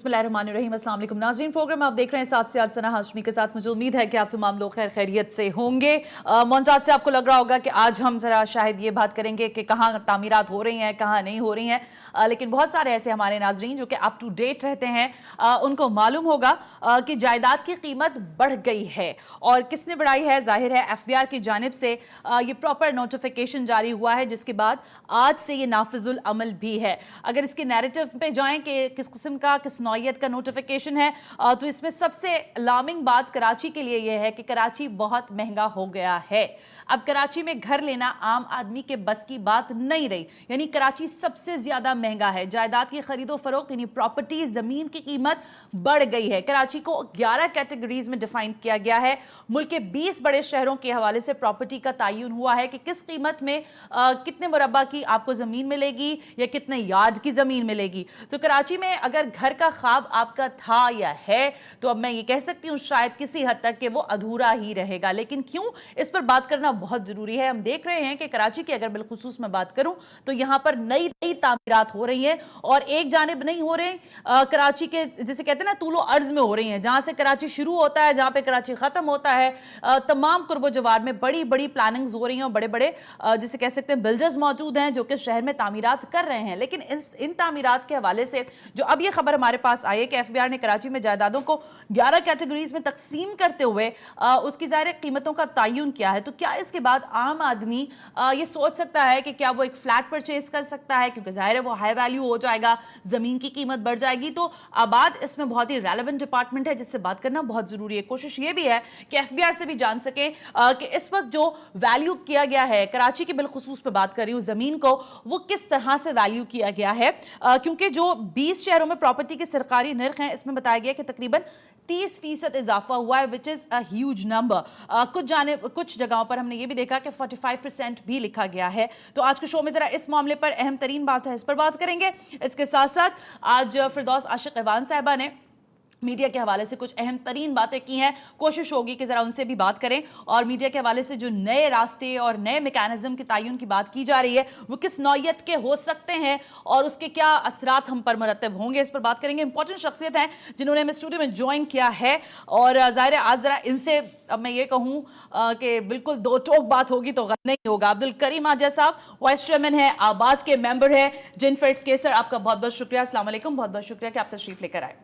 बिस्मिल्लाहिर्रहमानिर्रहीम। अस्सलाम वालेकुम नाज़रीन, प्रोग्राम आप देख रहे हैं साथ से आज सना हाशमी के साथ। मुझे उम्मीद है कि आप तमाम लोग खैर खैरियत से होंगे। मोन्टाज से आपको लग रहा होगा कि आज हम ज़रा शायद ये बात करेंगे कि कहाँ तामीरात हो रही हैं, कहाँ नहीं हो रही हैं, लेकिन बहुत सारे ऐसे हमारे नाज़रीन जो कि अप टू डेट रहते हैं, उनको मालूम होगा कि जायदाद की कीमत बढ़ गई है। और किसने बढ़ाई है? जाहिर है FBR की जानिब से ये प्रॉपर नोटिफिकेशन जारी हुआ है, जिसके बाद आज से ये नाफिजुल अमल भी है। अगर इसके नैरेटिव पे जाएं कि किस किस्म का, किस नौयत का नोटिफिकेशन है, तो इसमें सबसे अलार्मिंग बात कराची के लिए यह है कि कराची बहुत महंगा हो गया है। अब कराची में घर लेना आम आदमी के बस की बात नहीं रही, यानी कराची सबसे ज्यादा महंगा है। जायदाद की खरीदो फरोख्त यानी प्रॉपर्टी, जमीन की कीमत बढ़ गई है। कराची को 11 कैटेगरीज में डिफाइन किया गया है। मुल्क के 20 बड़े शहरों के हवाले से प्रॉपर्टी का तयन हुआ है कि किस कीमत में कितने मुरब्बा की आपको जमीन मिलेगी या कितने यार्ड की जमीन मिलेगी। तो कराची में अगर घर का ख्वाब आपका था या है, तो अब मैं ये कह सकती हूँ शायद किसी हद तक कि वो अधूरा ही रहेगा। लेकिन क्यों, इस पर बात करना बहुत जरूरी है। हम देख रहे हैं कि कराची की अगर बिलखुसूस मैं बात करूं तो यहां पर नई नई तामीरात हो रही हैं, और एक जानिब नहीं हो रहे कराची के, जिसे कहते हैं ना, तूलो अर्ज में हो रही हैं। जहां से कराची शुरू होता है, जहां पे कराची खत्म होता है, तमाम कुर्बो जवार में बड़ी बड़ी प्लानिंग्स हो रही हैं और बड़े बड़े जिसे कह सकते हैं बिल्डर्स मौजूद हैं जो कि शहर में तामीरात कर रहे हैं। लेकिन इन तामीरात के हवाले से जो अब ये खबर हमारे पास आई है कि FBR ने कराची में जायदादों को 11 कैटेगरीज में तकसीम करते हुए उसकी ज़ाहिर कीमतों का तयन किया है। तो क्या इसके बाद आम आदमी ये सोच सकता है कि क्या वो एक फ्लैट परचेज कर सकता है, क्योंकि जाहिर है वो हाई वैल्यू हो जाएगा, जमीन की कीमत बढ़ जाएगी। तो आबाद इसमें बहुत ही रेलेवेंट डिपार्टमेंट है जिससे बात करना बहुत जरूरी है। कोशिश ये भी है कि FBR से भी जान सके कि इस वक्त जो वैल्यू किया गया है कराची की बिलखुसूस पे बात कर रही हूँ, जमीन को वो किस तरह से वैल्यू किया गया है, क्योंकि जो 20 शहरों में प्रॉपर्टी के सरकारी नर्ख हैं, इसमें बताया गया कि तकरीबन 30% इजाफा हुआ है, which is a huge number. कुछ जगहों पर हमने ये भी देखा कि 45% भी लिखा गया है। तो आज के शो में जरा इस मामले पर अहम तरीन बात है, इस पर बात करेंगे। इसके साथ साथ आज फिरदौस आशिक इवान साहिबा ने मीडिया के हवाले से कुछ अहम तरीन बातें की हैं। कोशिश होगी कि जरा उनसे भी बात करें, और मीडिया के हवाले से जो नए रास्ते और नए मैकेनिज्म के तयन की बात की जा रही है वो किस नौयत के हो सकते हैं और उसके क्या असरात हम पर मुरतब होंगे, इस पर बात करेंगे। इंपॉर्टेंट शख्सियत हैं जिन्होंने हमें स्टूडियो में ज्वाइन किया है, और ज़ाहिर है आज जरा इनसे अब मैं ये कहूँ कि बिल्कुल दो टोक बात होगी तो गलत नहीं होगा। अब्दुल करीम आजा साहब वाइस चेयरमैन है, आबाद के मेंबर है, जिनफेड्स के। सर आपका बहुत बहुत शुक्रिया, अस्सलाम वालेकुम, बहुत बहुत शुक्रिया कि आप तशरीफ लेकर आए।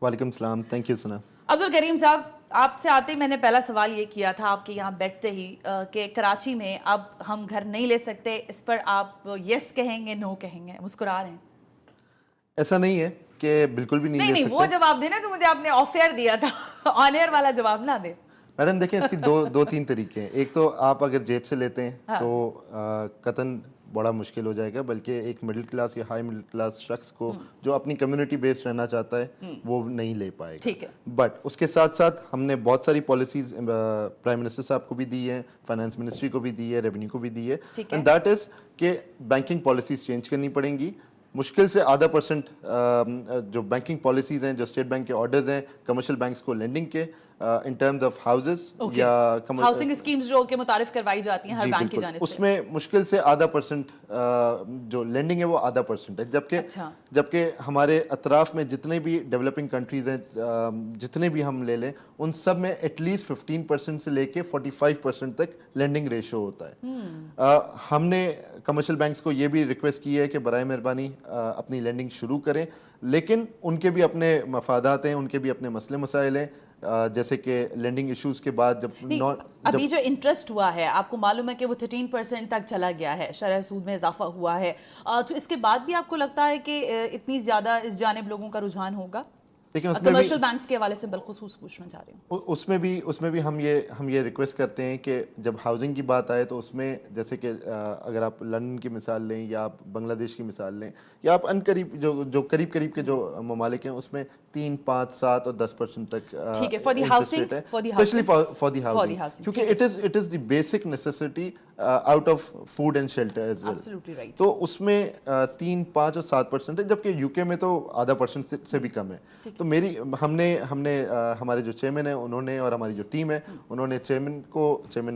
वालेकुम सलाम, थैंक यू सना। अब्दुल करीम साहब, आपसे आते ही मैंने पहला सवाल ये किया था आपके यहाँ बैठते ही कि कराची में अब हम घर नहीं ले सकते, इस पर आप यस कहेंगे, नो कहेंगे? मुस्कुरा रहे हैं। ऐसा नहीं है कि बिल्कुल भी नहीं ले सकते। वो जवाब देना जो मुझे आपने ऑफ एयर दिया था, ऑन एयर वाला जवाब ना दे। मैडम देखिए, इसकी दो तीन तरीके हैं। एक तो आप अगर जेब से लेते हैं हाँ। तो कतन बड़ा मुश्किल हो जाएगा, बल्कि एक मिडिल क्लास या हाई मिडिल क्लास शख्स को जो अपनी कम्युनिटी बेस्ड रहना चाहता है वो नहीं ले पाएगा। ठीक है। बट उसके साथ साथ हमने बहुत सारी पॉलिसीज प्राइम मिनिस्टर साहब को भी दी है, फाइनेंस मिनिस्ट्री को भी दी है, रेवेन्यू को भी दी है, एंड दैट इज कि बैंकिंग पॉलिसीज चेंज करनी पड़ेंगी। मुश्किल से आधा % जो बैंकिंग पॉलिसीज हैं, जो स्टेट बैंक के ऑर्डर्स हैं कमर्शियल बैंक्स को लेंडिंग के इन टर्म्स ऑफ हाउसेस या हाउसिंग स्कीम्स जो के मुतारिफ करवाई जाती हैं हर बैंक की जानिब से, उसमें मुश्किल से आधा % जो लेंडिंग है वो आधा % है। जबकि हमारे अतराफ में जितने भी डेवलपिंग कंट्रीज हैं, जितने भी हम ले लें, उन सब में एटलीस्ट 15% से लेके 45% तक लेंडिंग रेशो होता है। हमने कमर्शियल बैंक्स को ये भी रिक्वेस्ट की है कि बराए मेहरबानी अपनी लेंडिंग शुरू करें, लेकिन उनके भी अपने मफादात हैं, उनके भी अपने मसले मसाइल हैं, जैसे कि लेंडिंग इश्यूज के बाद अभी जो इंटरेस्ट हुआ है आपको मालूम है कि वो 13% तक चला गया है, शरह सूद में इजाफा हुआ है। तो इसके बाद भी आपको लगता है कि इतनी ज्यादा इस जानिब लोगों का रुझान होगा? लेकिन कमर्शियल बैंक्स के हवाले से बिल्खुसूस पूछना चाह रही हूँ। उसमें भी हम ये रिक्वेस्ट करते हैं कि जब हाउसिंग की बात आए तो उसमें जैसे कि अगर आप लंदन की मिसाल लें या आप बांग्लादेश की मिसाल लें या आप अनकरीब जो करीब के जो ममालिक हैं उसमें 3, 5, 7 और 10% तक ठीक है, for the housing, especially for the housing, क्योंकि it is the basic necessity out of food and shelter as well. Absolutely right. तो उसमें 3, 5 और 7% है, जबकि यूके में तो आधा % से भी कम है। तो हमने हमारे जो चेयरमैन है उन्होंने और हमारी जो टीम है उन्होंने चेयरमैन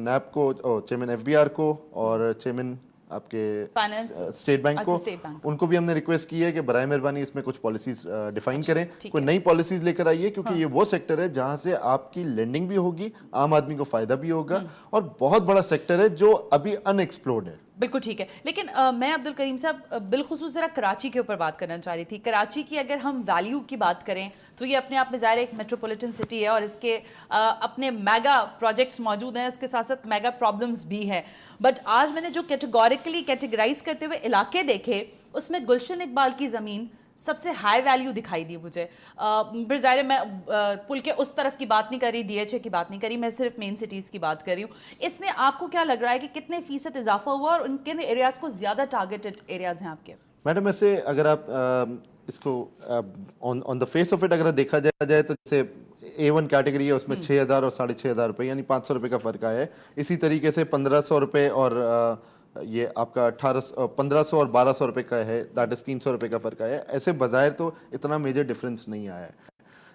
NAB को, चेयरमैन FBR को और चेयरमैन آپ کے Finance. اسٹیٹ بینک کو, State Bank. ان کو بھی ہم نے ریکویسٹ کی ہے کہ برائے مہربانی اس میں کچھ پالیسیز ڈیفائن کریں, کوئی نئی پالیسیز لے کر آئیے, کیونکہ یہ وہ سیکٹر ہے جہاں سے آپ کی لینڈنگ بھی ہوگی, عام آدمی کو فائدہ بھی ہوگا, اور بہت بڑا سیکٹر ہے جو ابھی ان ایکسپلورڈ ہے. بالکل ٹھیک ہے. لیکن میں عبدالکریم صاحب بالخصوص ذرا کراچی کے اوپر بات کرنا چاہ رہی تھی. کراچی کی اگر ہم ویلیو کی بات کریں تو یہ اپنے آپ میں ظاہر ایک میٹروپولیٹن سٹی ہے, اور اس کے اپنے میگا پروجیکٹس موجود ہیں, اس کے ساتھ ساتھ میگا پرابلمس بھی ہیں. بٹ آج میں نے جو کیٹیگوریکلی کیٹیگرائز کرتے ہوئے علاقے دیکھے, اس میں گلشن اقبال کی زمین سب سے ہائی ویلیو دکھائی دی مجھے. پھر ظاہر میں پل کے اس طرف کی بات نہیں کر رہی, ڈی ایچ اے کی بات نہیں کر رہی, میں صرف مین سٹیز کی بات کر رہی ہوں. اس میں آپ کو کیا لگ رہا ہے کہ کتنے فیصد اضافہ ہوا, اور ان کے ایریاز کو زیادہ ٹارگیٹڈ ایریاز ہیں آپ کے؟ میڈم ایسے اگر آپ اس کو آن دا فیس آف اٹ اگر دیکھا جائے تو جیسے A1 کیٹیگری ہے, اس میں 6,000 اور 6,500 روپے یعنی 500 روپے کا فرق آیا ہے. اسی طریقے سے 1,500 روپے اور یہ آپ کا 1,500 اور 1,200 روپے کا ہے, دیٹ از 300 روپے کا فرق آیا ہے. ایسے بظاہر تو اتنا میجر ڈفرینس نہیں آیا ہے.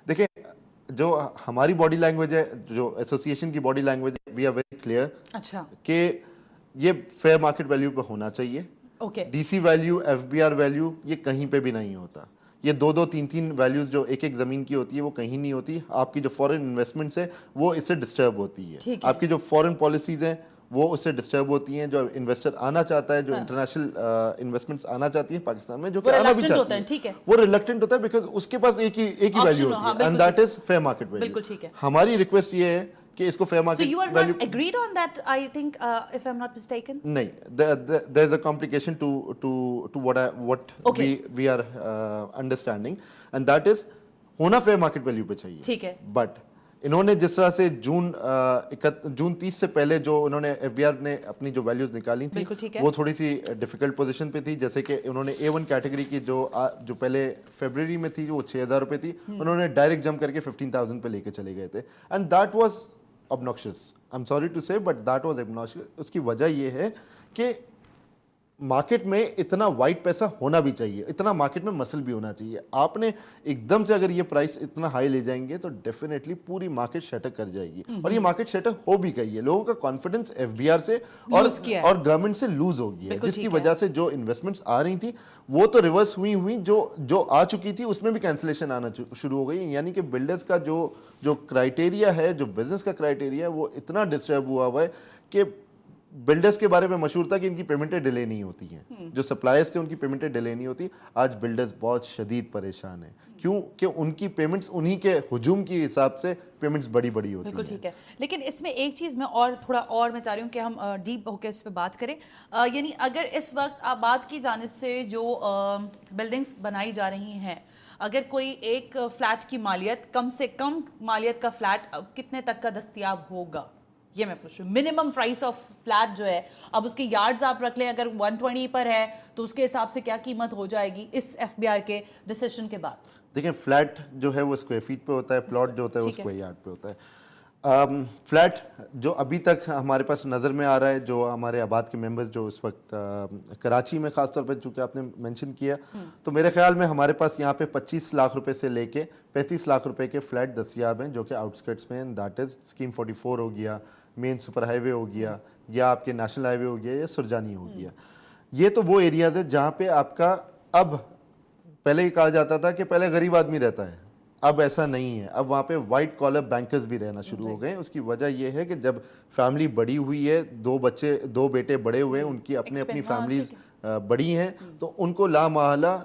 دیکھیں جو ہماری باڈی لینگویج ہے, جو ایسوسیشن کی باڈی لینگویج ہے, وی آر ویری کلیئر اچھا کہ یہ فیئر مارکیٹ ویلیو پہ ہونا چاہیے. D C value, F B R value, یہ کہیں پہ بھی نہیں ہوتا. یہ 2-2, 3-3 ویلیوز جو ایک زمین کی ہوتی ہے وہ کہیں نہیں ہوتی. آپ کی جو فورن انویسٹمنٹس ہیں وہ اس سے ڈسٹرب ہوتی ہے. آپ کی جو فورن پالیسیز ہیں وہ اس سے ڈسٹرب ہوتی ہیں. جو انویسٹر آنا چاہتا ہے, جو انٹرنیشنل انویسٹمنٹس آنا چاہتی ہیں پاکستان میں, جو کہ آنا بھی چاہتی ہے, وہ ریلکٹنٹ ہوتا ہے بیکاز اس کے پاس ایک ہی ویلیو ہوتی ہے, and that is fair market value. ہماری ریکویسٹ یہ ہے کہ اس کو fair market So you are not agreed on that, I think, if I'm not mistaken? نہیں, there is a complication to what we are understanding, and that is ہونا fair market value پہ چاہیے. ٹھیک ہے. بٹ انہوں نے جس طرح سے جون 30 سے پہلے جو انہوں نے ایف بی آر نے اپنی جو ویلیوز نکالی تھی وہ تھوڑی سی ڈیفیکلٹ پوزیشن پہ تھی. جیسے کہ انہوں نے A1 کیٹیگری کی جو پہلے فیبرری میں تھی وہ 6,000 روپے تھی, انہوں نے ڈائریکٹ جمپ کر کے 15,000 پہ لے کے چلے گئے تھے, and that was obnoxious. I'm sorry to say, but that was obnoxious. اس کی وجہ یہ ہے کہ مارکیٹ میں اتنا وائٹ پیسہ ہونا بھی چاہیے, اتنا مارکیٹ میں مسل بھی ہونا چاہیے. آپ نے ایک دم سے اگر یہ پرائس اتنا ہائی لے جائیں گے تو ڈیفینیٹلی پوری مارکیٹ شٹر کر جائے گی, اور یہ مارکیٹ شٹر ہو بھی گئی ہے. لوگوں کا کانفیڈنس ایف بی آر سے اور گورنمنٹ سے لوز ہو گیا ہے, جس کی وجہ سے جو انویسٹمنٹس آ رہی تھی وہ تو ریورس ہوئی, جو آ چکی تھی اس میں بھی کینسلیشن آنا شروع ہو گئی. یعنی کہ بلڈرز کا جو کرائٹیریا ہے, جو بزنس کا کرائٹیریا ہے, وہ اتنا ڈسٹرب ہوا ہے کہ بلڈرز کے بارے میں مشہور تھا کہ ان کی پیمنٹیں ڈیلے نہیں ہوتی ہیں. جو سپلائرز تھے ان کی پیمنٹیں ڈیلے نہیں ہوتی. آج بلڈرز بہت شدید پریشان ہیں, کیوں کہ ان کی پیمنٹس انہی کے ہجوم کی حساب سے پیمنٹس بڑی ہوتی ہیں. بالکل ٹھیک ہے. لیکن اس میں ایک چیز میں اور تھوڑا اور میں چاہ رہی ہوں کہ ہم ڈیپ ہو کے اس پہ بات کریں. یعنی اگر اس وقت آباد کی جانب سے جو بلڈنگس بنائی جا رہی ہیں, اگر کوئی ایک فلیٹ کی مالیت, کم سے کم مالیت کا فلیٹ کتنے تک کا دستیاب ہوگا, یہ میں پوچھ رہی ہوں. منیمم پرائس آف فلیٹ جو ہے, اب اس کے یارڈز آپ رکھ لیں, اگر 120 پر ہے تو اس کے حساب سے کیا قیمت ہو جائے گی اس ایف بی آر کے ڈیسیشن کے بعد؟ دیکھیں فلیٹ جو ہے وہ اسکوائر فیٹ پہ ہوتا ہے, پلاٹ جو ہوتا ہے وہ اسکوائر یارڈ پہ ہوتا ہے. فلیٹ جو ابھی تک ہمارے پاس نظر میں آ رہا ہے, جو ہمارے آباد کے ممبرز جو اس وقت کراچی میں خاص طور پہ چونکہ آپ نے مینشن کیا, تو میرے خیال میں ہمارے پاس یہاں پہ 25 لاکھ روپے سے لے کے 35 لاکھ روپے کے فلیٹ دستیاب ہیں, جو کہ آؤٹسکرٹس میں ہیں. دیٹ از اسکیم 44 ہو گیا, مین سپر ہائی وے ہو گیا, یا آپ کے نیشنل ہائی وے ہو گیا, یا سرجانی ہو گیا. یہ تو وہ ایریاز ہے جہاں پہ آپ کا, اب پہلے ہی کہا جاتا تھا کہ پہلے غریب آدمی رہتا ہے, اب ایسا نہیں ہے. اب وہاں پہ وائٹ کالر بینکرز بھی رہنا شروع ہو گئے. اس کی وجہ یہ ہے کہ جب فیملی بڑی ہوئی ہے, 2 بیٹے بڑے ہوئے ہیں, ان کی اپنی فیملیز بڑی ہیں, تو ان کو لامحالہ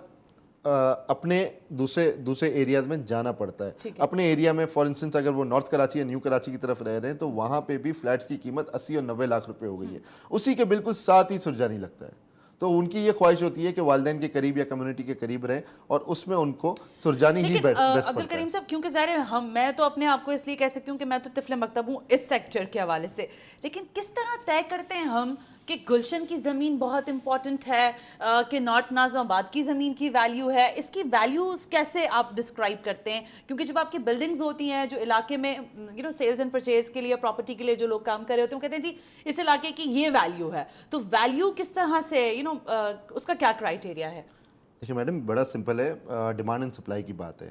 اپنے دوسرے ایریاز میں جانا پڑتا ہے. اپنے ایریا میں فار انسٹنس اگر وہ نارتھ کراچی یا نیو کراچی کی طرف رہ رہے ہیں تو وہاں پہ بھی فلیٹس کی قیمت 80 اور 90 لاکھ روپے ہو گئی ہے. اسی کے بالکل ساتھ ہی سرجانی لگتا ہے. تو ان کی یہ خواہش ہوتی ہے کہ والدین کے قریب یا کمیونٹی کے قریب رہیں, اور اس میں ان کو سرجانی ہی بیسٹ پڑتا ہے. عبدالکریم صاحب, کیونکہ ظاہر ہے میں تو اپنے آپ کو اس لیے کہہ سکتی ہوں کہ میں تو طفل مکتب ہوں اس سیکٹر کے حوالے سے, لیکن کس طرح طے کرتے ہیں ہم کہ گلشن کی زمین بہت امپورٹنٹ ہے, کہ نارتھ ناظم آباد کی زمین کی ویلیو ہے, اس کی ویلیوز کیسے آپ ڈسکرائب کرتے ہیں؟ کیونکہ جب آپ کی بلڈنگز ہوتی ہیں جو علاقے میں سیلز اینڈ پرچیز کے لیے, پراپرٹی کے لیے جو لوگ کام کر رہے ہوتے ہیں, وہ کہتے ہیں جی اس علاقے کی یہ ویلیو ہے, تو ویلیو کس طرح سے اس کا کیا کرائٹیریا ہے؟ دیکھیے میڈم, بڑا سمپل ہے, ڈیمانڈ اینڈ سپلائی کی بات ہے.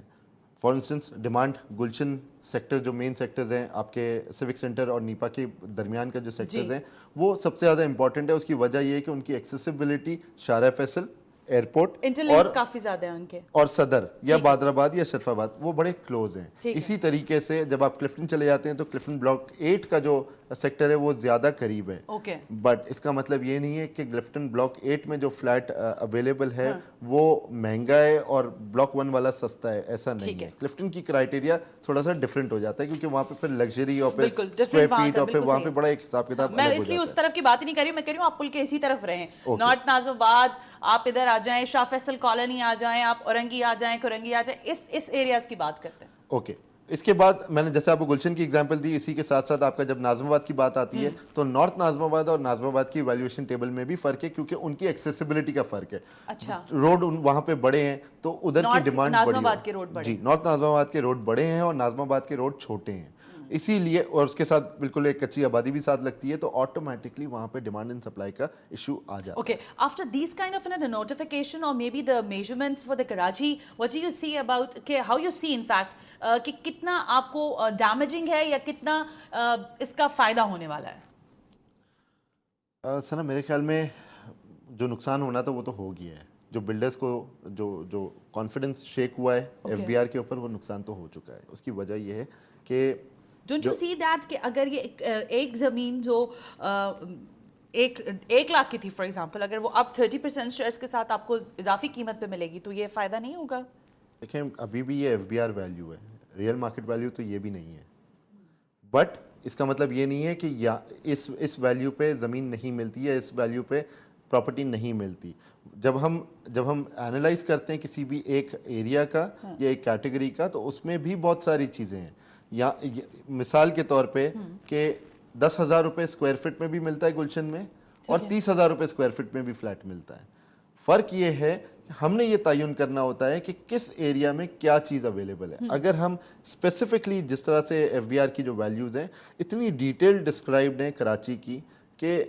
For instance demand Gulshan sector जो मेन सेक्टर्स हैं आपके सिविक सेंटर और नीपा के दरमियान का जो सेक्टर्स हैं वो सबसे ज़्यादा इंपॉर्टेंट है। उसकी वजह ये है कि उनकी एक्सेसिबिलिटी शारा फैसल एयरपोर्ट इंटरलिंक्स काफी ज्यादा है उनके और सदर या बादराबाद या शरफाबाद वो बड़े क्लोज हैं। इसी तरीके से जब आप क्लिफ्टन चले जाते हैं तो क्लिफ्टन ब्लॉक 8 का जो सेक्टर है वो ज्यादा करीब है। ओके। बट इसका मतलब ये नहीं है कि क्लिफ्टन ब्लॉक 8 में जो फ्लैट अवेलेबल है वो महंगा है और ब्लॉक 1 वाला सस्ता है, ऐसा नहीं है। क्लिफ्टन की क्राइटेरिया थोड़ा सा डिफरेंट हो जाता है क्योंकि वहाँ पे फिर लग्जरी और फिर स्क्वायर फीट और फिर वहाँ पे बड़ा एक हिसाब किताब मैं इसलिए उस तरफ की बात ही नहीं कर रही, मैं कह रही हूँ आप पुल के इसी तरफ रहें, नॉर्थ नाजिमाबाद आप इधर आ जाएं, शाह फैसल कॉलोनी आ जाएं, आप औरंगी आ जाएं, कुरंगी आ जाएं, इस एरियाज की बात करते हैं। ओके। इसके बाद मैंने जैसे आपको गुलशन की एग्जांपल दी, इसी के साथ साथ आपका जब नाज़िमाबाद की बात आती है तो नॉर्थ नाज़िमाबाद और नाज़िमाबाद की वैल्यूएशन टेबल में भी फर्क है क्योंकि उनकी एक्सेसिबिलिटी का फर्क है। अच्छा। रोड वहां पे बड़े हैं तो उधर की डिमांड नाज़िमाबाद के रोड बड़े जी, नॉर्थ नाज़िमाबाद के रोड बड़े हैं और नाज़िमाबाद के रोड छोटे हैं, इसीलिए और उसके साथ बिल्कुल एक कच्ची आबादी भी साथ लगती है तो ऑटोमेटिकली वहां पे डिमांड एंड सप्लाई का इशू आ जाता है। Okay, after these kind of a notification or maybe the measurements for the Karachi, what do you see about how you see in fact कि कितना आपको damaging है या कितना इसका फायदा होने वाला है? सना मेरे ख्याल में जो नुकसान होना था वो तो हो गया है। जो बिल्डर्स को जो कॉन्फिडेंस शेक हुआ है एफबीआर के ऊपर वो नुकसान तो हो चुका है। उसकी वजह ये है कि Don't you see that कि अगर ये एक ज़मीन जो एक लाख की थी फॉर एग्जांपल, अगर वो अब 30% शेयर्स के साथ आपको इजाफी कीमत पे मिलेगी तो ये फ़ायदा नहीं होगा? देखें अभी भी ये एफबीआर वैल्यू है, रियल मार्केट वैल्यू तो ये भी नहीं है। बट इसका मतलब ये नहीं है कि या इस वैल्यू पे ज़मीन नहीं मिलती है, इस वैल्यू पे प्रॉपर्टी नहीं मिलती। जब हम एनालाइज करते हैं किसी भी एक एरिया का या एक कैटेगरी का तो उसमें भी बहुत सारी चीज़ें हैं। या मिसाल के तौर पे कि 10,000 रुपये स्क्वायर फीट में भी मिलता है गुलशन में और 30,000 रुपये स्क्वायर फीट में भी फ्लैट मिलता है। फ़र्क ये है कि हमने ये तयन करना होता है कि किस एरिया में क्या चीज़ अवेलेबल है। अगर हम स्पेसिफिकली जिस तरह से एफबीआर की जो वैल्यूज़ हैं इतनी डिटेल डिस्क्राइब्ड हैं कराची की कि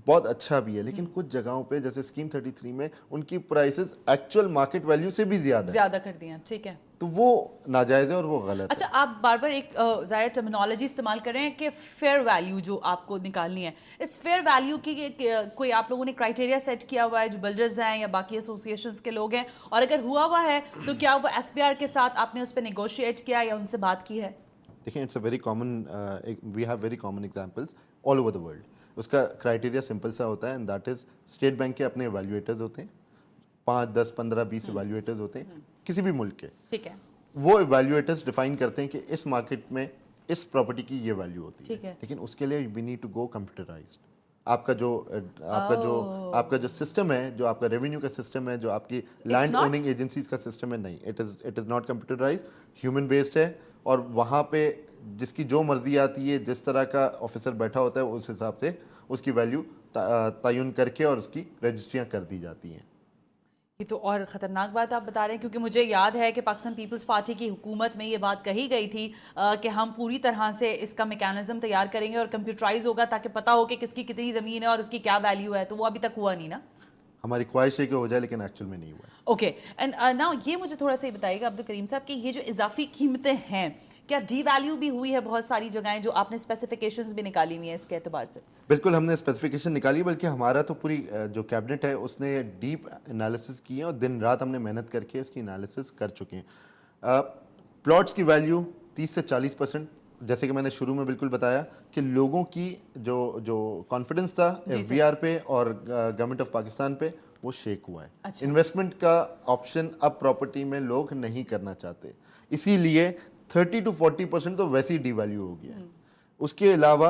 बहुत अच्छा भी है, लेकिन कुछ जगहों पे जैसे स्कीम 33 में उनकी प्राइसेस एक्चुअल मार्केट वैल्यू से भी ज़्यादा कर दिया। ठीक है, तो वो नाजायज़ है और वो गलत अच्छा, आप बार बार एक ज़ाहिर टर्मिनोलॉजी इस्तेमाल कर रहे हैं कि फेयर वैल्यू जो आपको निकालनी है, इस फेयर वैल्यू की कोई आप लोगों ने क्राइटेरिया सेट किया हुआ है जो बिल्डर्स हैं या बाकी एसोसिएशंस के लोग हैं, और अगर हुआ है तो क्या वो एफबीआर के साथ आपने उस पर नेगोशिएट किया या उनसे बात की है? देखिए it's a very common, we have very common examples all over the world. उसका क्राइटेरिया सिंपल सा होता है and that is state bank के अपने एवेल्युएटर्स होते हैं, 5, 10, 15, 20 एवेल्युएटर्स होते हैं किसी भी मुल्क के। ठीक है, वो एवेल्युएटर्स डिफाइन करते हैं कि इस मार्केट में इस प्रॉपर्टी की ये वैल्यू होती है, लेकिन उसके लिए we need to go computerized. आपका जो सिस्टम है, जो आपका रेवेन्यू का सिस्टम है, जो आपकी लैंड ओनिंग एजेंसीज का सिस्टम है, नहीं, it is not computerised, human based है। और वहाँ पे जिसकी जो मर्जी आती है, जिस तरह का ऑफिसर बैठा होता है उस हिसाब से उसकी वैल्यू तयन करके और उसकी रजिस्ट्रियाँ कर दी जाती हैं। ये तो और ख़तरनाक बात आप बता रहे हैं, क्योंकि मुझे याद है कि पाकिस्तान पीपल्स पार्टी की हुकूमत में ये बात कही गई थी कि हम पूरी तरह से इसका मैकेनिज्म तैयार करेंगे और कंप्यूटराइज होगा ताकि पता हो कि किसकी कितनी ज़मीन है और उसकी क्या वैल्यू है। तो वो अभी तक हुआ नहीं ना? हमारी ख्वाहिश है कि हो जाए, लेकिन एक्चुअल में नहीं हुआ। ओके, एंड नाउ ये मुझे थोड़ा सा बताइएगा अब्दुल करीम साहब कि ये जो इजाफी कीमतें हैं, क्या डी वैल्यू भी हुई है बहुत सारी जगहें, जो आपने स्पेसिफिकेशंस भी निकाली हुई हैं इसके एतबार से? बिल्कुल, हमने स्पेसिफिकेशन निकाली, बल्कि हमारा तो पूरी जो कैबिनेट है उसने डीप एनालिसिस की है और दिन रात हमने मेहनत करके इसकी एनालिसिस कर चुके हैं। प्लॉट्स की वैल्यू 30 से 40%, जैसे कि मैंने शुरू में बिल्कुल बताया कि लोगों की जो कॉन्फिडेंस था एफबीआर पे और गवर्नमेंट ऑफ पाकिस्तान पे वो शेक हुआ है। अच्छा। इन्वेस्टमेंट का ऑप्शन अब प्रॉपर्टी में लोग नहीं करना चाहते, इसीलिए 30 to 40% तो वैसे ही डी वैल्यू हो गया है। उसके अलावा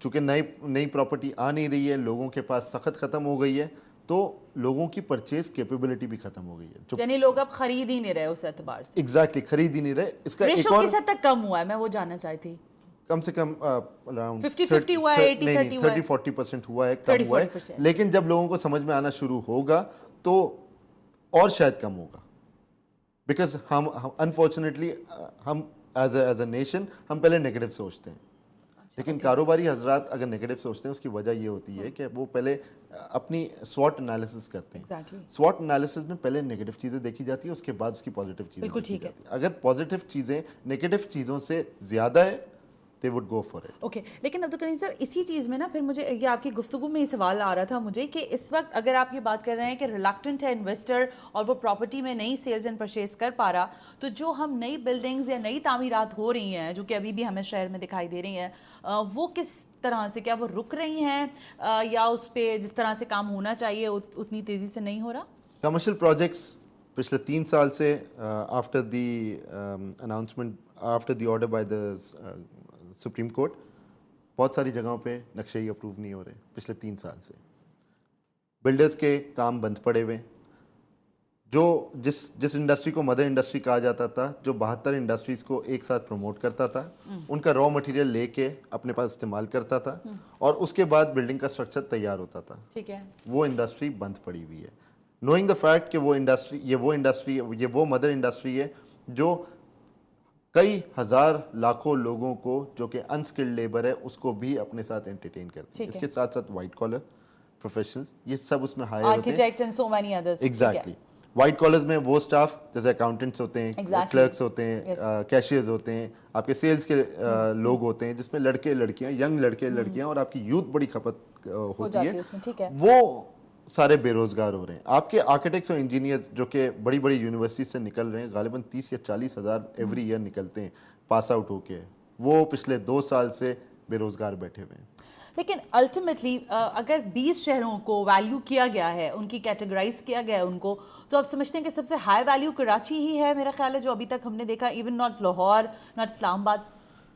चूंकि नई प्रॉपर्टी आ नहीं रही है, लोगों के पास सख्त ख़त्म हो गई है, तो लोगों की परचेज कैपेबिलिटी भी खत्म हो गई है, यानी लोग अब खरीद ही नहीं रहे उस एतबार से। एग्जैक्टली, खरीद ही नहीं रहे। इसका एक और किस हद तक कम हुआ है, मैं वो जानना चाहती थी। कम से कम अराउंड 50-50 हुआ है, 80-30 हुआ है, 30-40% हुआ है, कम हुआ है। लेकिन जब लोगों को समझ में आना शुरू होगा तो और शायद कम होगा, बिकॉज हम अनफॉर्चुनेटली हम एज अ नेशन हम पहले नेगेटिव सोचते हैं لیکن کاروباری حضرات اگر نیگیٹو سوچتے ہیں اس کی وجہ یہ ہوتی ہے کہ وہ پہلے اپنی سوٹ انالیسس کرتے ہیں. سوٹ انالیسس میں پہلے نیگیٹو چیزیں دیکھی جاتی ہیں, اس کے بعد اس کی پازیٹیو چیزیں دیکھی جاتی ہیں. اگر پازیٹیو چیزیں نیگیٹو چیزوں سے زیادہ ہے they would go for it. Okay, لیکن عبدالکریم صاحب اسی چیز میں نا پھر مجھے یہ آپ کی گفتگو میں یہ سوال آ رہا تھا مجھے کہ اس وقت اگر آپ یہ بات کر رہے ہیں کہ ریلیکٹنٹ ہے انویسٹر اور وہ پراپرٹی میں نئی سیلز اینڈ پرچیز کر پا رہا, تو جو ہم نئی بلڈنگز یا نئی تعمیرات ہو رہی ہیں جو کہ ابھی بھی ہمیں شہر میں دکھائی دے رہی ہیں, وہ کس طرح سے, کیا وہ رک رہی ہیں یا اس پہ جس طرح سے کام ہونا چاہیے اتنی تیزی سے نہیں ہو رہا؟ کمرشل پروجیکٹس پچھلے 3 سال سے after the announcement, after the order by the supreme court, بہت ساری جگہوں پہ نقشے ہی اپروو نہیں ہو رہے پچھلے 3 سال سے. بلڈرز کے کام بند پڑے ہوئے, جو جس انڈسٹری کو مدر انڈسٹری کہا جاتا تھا, جو 72 انڈسٹریز کو ایک ساتھ پروموٹ کرتا تھا, ان کا را مٹیریل لے کے اپنے پاس استعمال کرتا تھا اور اس کے بعد بلڈنگ کا اسٹرکچر تیار ہوتا تھا, ٹھیک ہے, وہ انڈسٹری بند پڑی ہوئی ہے. نوئنگ دا فیکٹ کہ وہ انڈسٹری یہ وہ مدر انڈسٹری ہے جو کئی ہزار لاکھوں لوگوں کو جو کہ انسکلڈ لیبر ہے اس کو بھی اپنے ساتھ انٹرٹین کرتی ہے. اس کے ساتھ ساتھ وائٹ کالر پروفیشنلز یہ سب اس میں ہائر ہوتے ہیں, architect and so many others. Exactly. White collars میں وہ سٹاف جیسے اکاؤنٹنٹس ہوتے ہیں, کلرکس ہوتے ہیں, کیشیئرز ہوتے ہیں, آپ کے سیلز کے لوگ ہوتے ہیں, جس میں لڑکے لڑکیاں, ینگ لڑکے لڑکیاں اور آپ کی یوتھ بڑی کھپت ہوتی ہے, وہ سارے بے روزگار ہو رہے ہیں. آپ کے آرکیٹیکٹس اور انجینئرز جو کہ بڑی بڑی یونیورسٹی سے نکل رہے ہیں, غالباً 30 یا 40 ہزار ایوری ایئر نکلتے ہیں پاس آؤٹ ہو کے, وہ پچھلے 2 سال سے بے روزگار بیٹھے ہوئے ہیں. لیکن الٹیمیٹلی اگر 20 شہروں کو ویلیو کیا گیا ہے, ان کی کیٹیگرائز کیا گیا ہے ان کو, تو آپ سمجھتے ہیں کہ سب سے ہائی ویلیو کراچی ہی ہے میرا خیال ہے, جو ابھی تک ہم نے دیکھا, ایون ناٹ لاہور, ناٹ اسلام آباد.